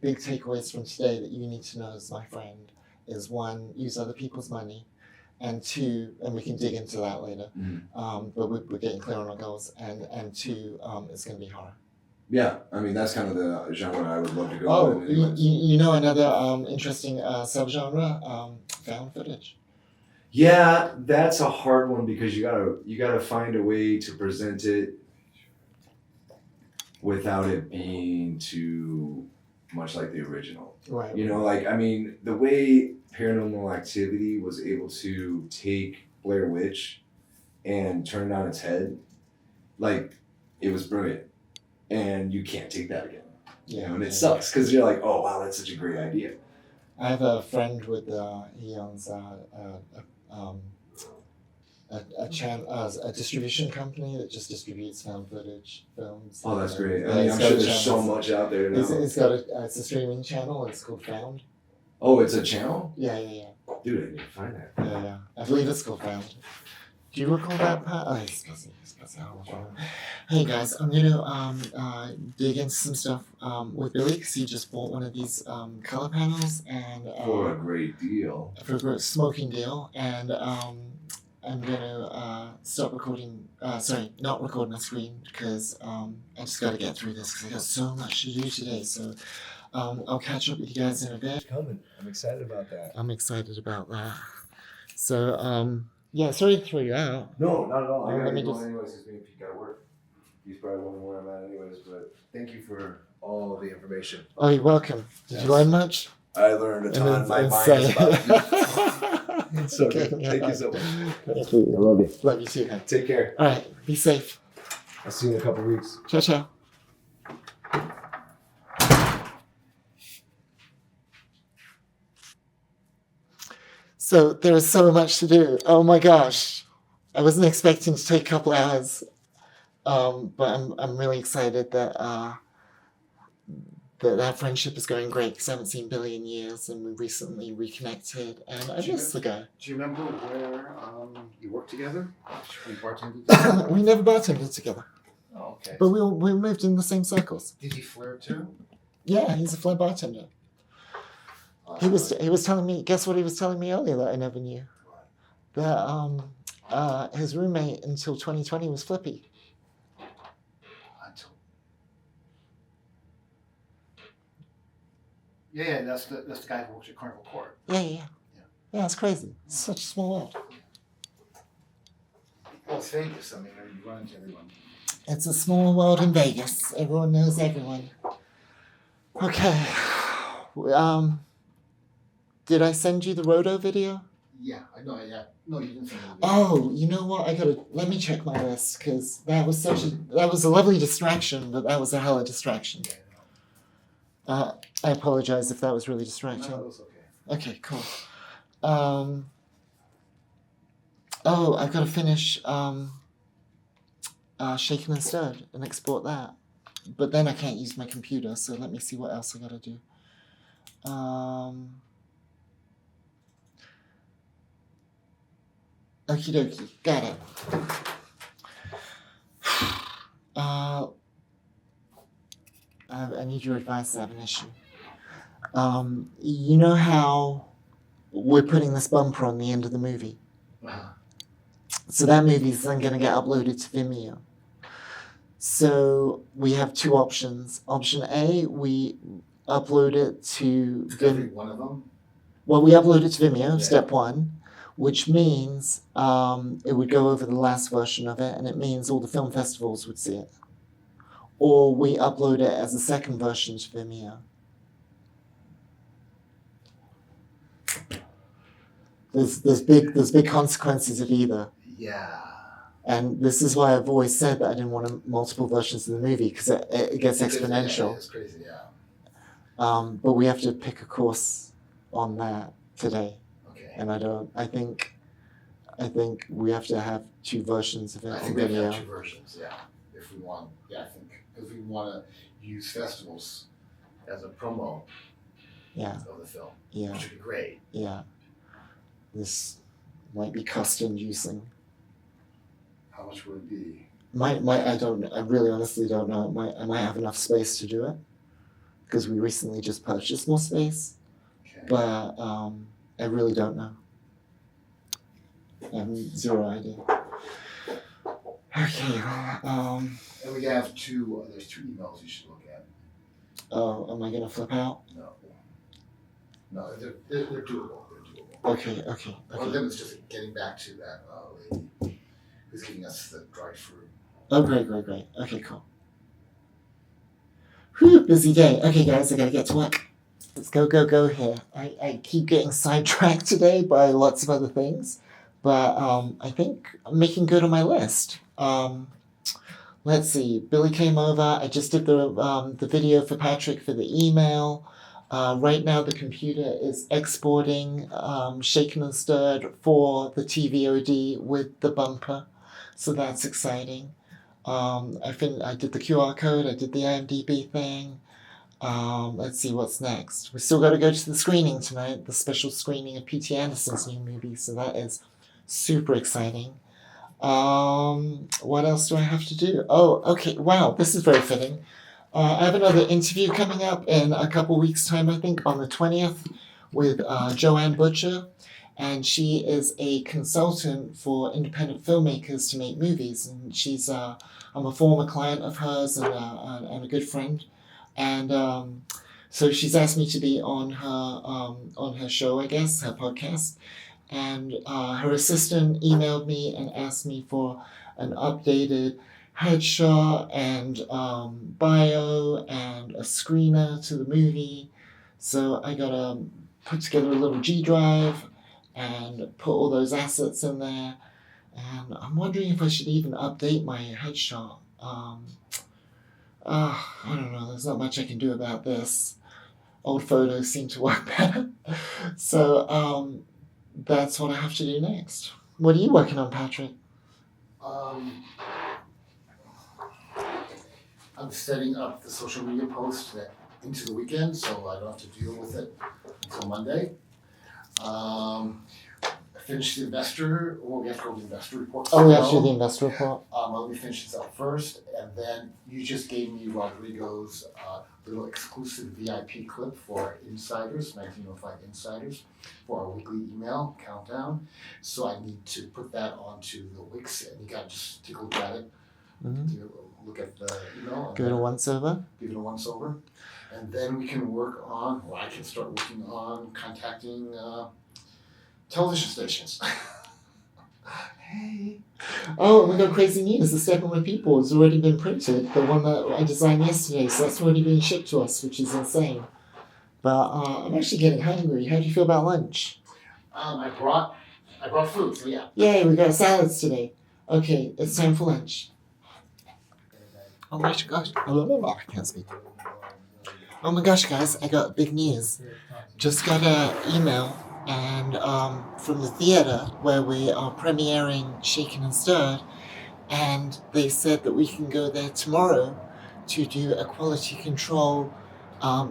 big takeaways from today that you need to know as my friend is 1, use other people's money, and 2, and we can dig into that later, but we're getting clear on our goals, and 2, it's going to be horror. Yeah, I mean, that's kind of the genre I would love to go Oh, with. anyways. you know another interesting subgenre, found footage. Yeah, that's a hard one because you gotta find a way to present it without it being too much like the original. Right. You know, like, I mean, the way Paranormal Activity was able to take Blair Witch and turn it on its head, like, it was brilliant. And you can't take that again. You know, and it sucks because you're like, oh wow, that's such a great idea. I have a friend with he owns a distribution company that just distributes found footage films. Oh, that's great. Yeah, I mean, it's I'm got sure a there's so channel. much out there now. It's a streaming channel. It's called Found. Oh, it's a channel? Yeah. Dude, I need to find that. Yeah. I believe it's called Found. Do you recall that part? Oh, he's busy. Hey guys, I'm gonna dig into some stuff with Billy because he just bought one of these color panels and For a great deal. for a great smoking deal, and I'm gonna stop recording. Not record my screen because I just gotta get through this because I got so much to do today. So I'll catch up with you guys in a bit. Coming. I'm excited about that. I'm excited about that. So yeah, sorry to throw you out. No, not at all. I Let gotta me get just- going anyways because me and Pete gotta work. He's probably wondering where I'm at anyways, but thank you for all the information. Oh, you're welcome. Did you Yes. learn much? I learned a ton. My mind is about to So good. Thank you so much. Thank you. I love you. Love you too, man. Take care. All right, be safe. I'll see you in a couple weeks. Ciao, ciao. So there is so much to do. Oh my gosh. I wasn't expecting to take a couple hours. But I'm really excited that that friendship is going great because I haven't seen Billy in years and we recently reconnected and I miss the guy. Do you remember where you worked together? When you bartended together? We never bartended together, Oh, okay. but we moved in the same circles. Did he FLAIR too? Yeah, he's a FLAIR bartender. He was telling me. Guess what he was telling me earlier that I never knew. That his roommate until 2020 was Flippy. Yeah, that's the guy who works at Carnival Court. Yeah, it's crazy. It's such a small world. Well, it's Vegas. I mean, you run into everyone. It's a small world in Vegas. Everyone knows everyone. Okay. Did I send you the Roto video? Yeah, I know. Yeah, no, you didn't send me. Oh, you know what? Let me check my list because that was a lovely distraction, but that was a hella distraction. I apologize if that was really distracting. No, it was okay. Okay, cool. I've got to finish Shaken and Stirred and export that. But then I can't use my computer, so let me see what else I got to do. Okie dokie, got it. I need your advice. I have an issue. You know how we're putting this bumper on the end of the movie? So that movie is then going to get uploaded to Vimeo. So we have two options. Option A, we upload it to Every one of them? Well, we upload it to Vimeo, Yeah. step one, which means it would go over the last version of it, and it means all the film festivals would see it. Or we upload it as a second version to Vimeo. There's big consequences of either. Yeah. And this is why I've always said that I didn't want multiple versions of the movie, because it gets exponential. Yeah, it's crazy, yeah. But we have to pick a course on that today. Okay. And I think we have to have two versions of it I on think we have to video. have two versions, yeah. If we want, if we want to use festivals as a promo Yeah, of the film, yeah, which would be great. yeah. This might be cost inducing. How much would it be? I really honestly don't know. I might have enough space to do it, because we recently just purchased more space, Okay. but I really don't know. I have zero idea. Okay, And we have there's two emails you should look at. oh, am I gonna flip out? No, they're doable. Okay. One of them is just getting back to that lady who's giving us the dried fruit. Oh, great. Okay, cool. Whew, busy day. Okay, guys, I gotta get to work. Let's go here. I keep getting sidetracked today by lots of other things, but I think I'm making good on my list. Let's see. Billy came over. I just did the video for Patrick for the email. Right now, the computer is exporting Shaken and Stirred for the TVOD with the bumper, so that's exciting. I did the QR code, I did the IMDB thing. Let's see what's next. We still got to go to the screening tonight, the special screening of P.T. Anderson's new movie, so that is super exciting. What else do I have to do? Oh, okay, wow, this is very fitting. I have another interview coming up in a couple weeks' time, I think, on the 20th with Joanne Butcher. And she is a consultant for independent filmmakers to make movies. And I'm a former client of hers and a good friend. And so she's asked me to be on her show, I guess, her podcast. And her assistant emailed me and asked me for an updated headshot and bio and a screener to the movie. So I gotta put together a little G drive and put all those assets in there. And I'm wondering if I should even update my headshot. I don't know, there's not much I can do about this. Old photos seem to work better. So that's what I have to do next. What are you working on, Patrick? I'm setting up the social media post into the weekend, so I don't have to deal with it until Monday. I finished the investor, we have to go to the investor report. Oh, we have to do the investor report. Let me finish this up first, and then you just gave me Rodrigo's little exclusive VIP clip for insiders, 1905 insiders, for our weekly email countdown. So I need to put that onto the Wix, and you gotta just take a look at it. Mm-hmm. Look at the email. Give it a once over. Give it a once over. And then we can work on, or I can start working on contacting television stations. Hey. Oh, we got crazy news. The Steppenwolf People has already been printed. The one that I designed yesterday, so that's already been shipped to us, which is insane. But I'm actually getting hungry. How do you feel about lunch? I brought food, so yeah. Yay, we got salads today. Okay, it's time for lunch. Oh my gosh. I can't speak. Oh my gosh, guys, I got big news. Just got an email and from the theater where we are premiering Shaken and Stirred, and they said that we can go there tomorrow to do a quality control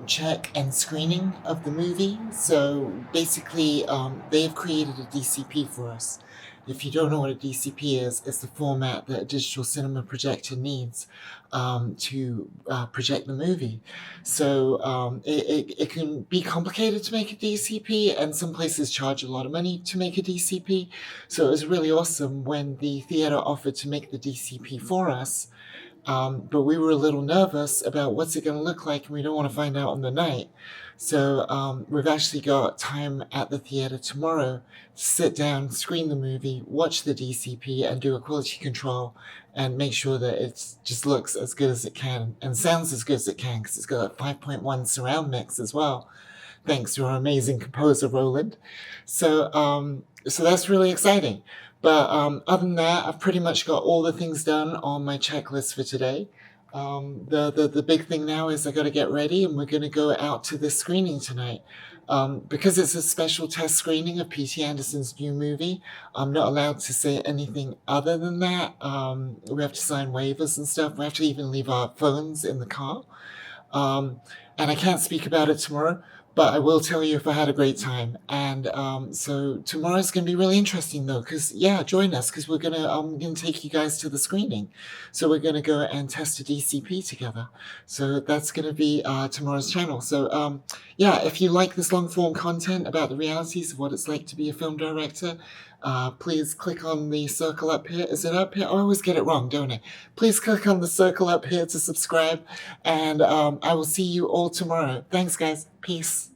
check and screening of the movie. So basically, they've created a DCP for us, If you don't know what a DCP is, it's the format that a digital cinema projector needs to project the movie. So it can be complicated to make a DCP, and some places charge a lot of money to make a DCP. So it was really awesome when the theater offered to make the DCP for us. But we were a little nervous about what's it going to look like, and we don't want to find out on the night. So we've actually got time at the theater tomorrow to sit down, screen the movie, watch the DCP, and do a quality control and make sure that it just looks as good as it can and sounds as good as it can, because it's got a 5.1 surround mix as well, thanks to our amazing composer, Roland. So that's really exciting. But other than that, I've pretty much got all the things done on my checklist for today. The big thing now is I got to get ready, and we're going to go out to this screening tonight. Because it's a special test screening of P.T. Anderson's new movie, I'm not allowed to say anything other than that. We have to sign waivers and stuff. We have to even leave our phones in the car. And I can't speak about it tomorrow, but I will tell you if I had a great time. And so tomorrow's going to be really interesting, though, because, join us, because I'm going to take you guys to the screening. So we're going to go and test a DCP together. So that's going to be tomorrow's channel. So, if you like this long-form content about the realities of what it's like to be a film director, please click on the circle up here. Is it up here? I always get it wrong, don't I? Please click on the circle up here to subscribe, and I will see you all tomorrow. Thanks, guys. Peace.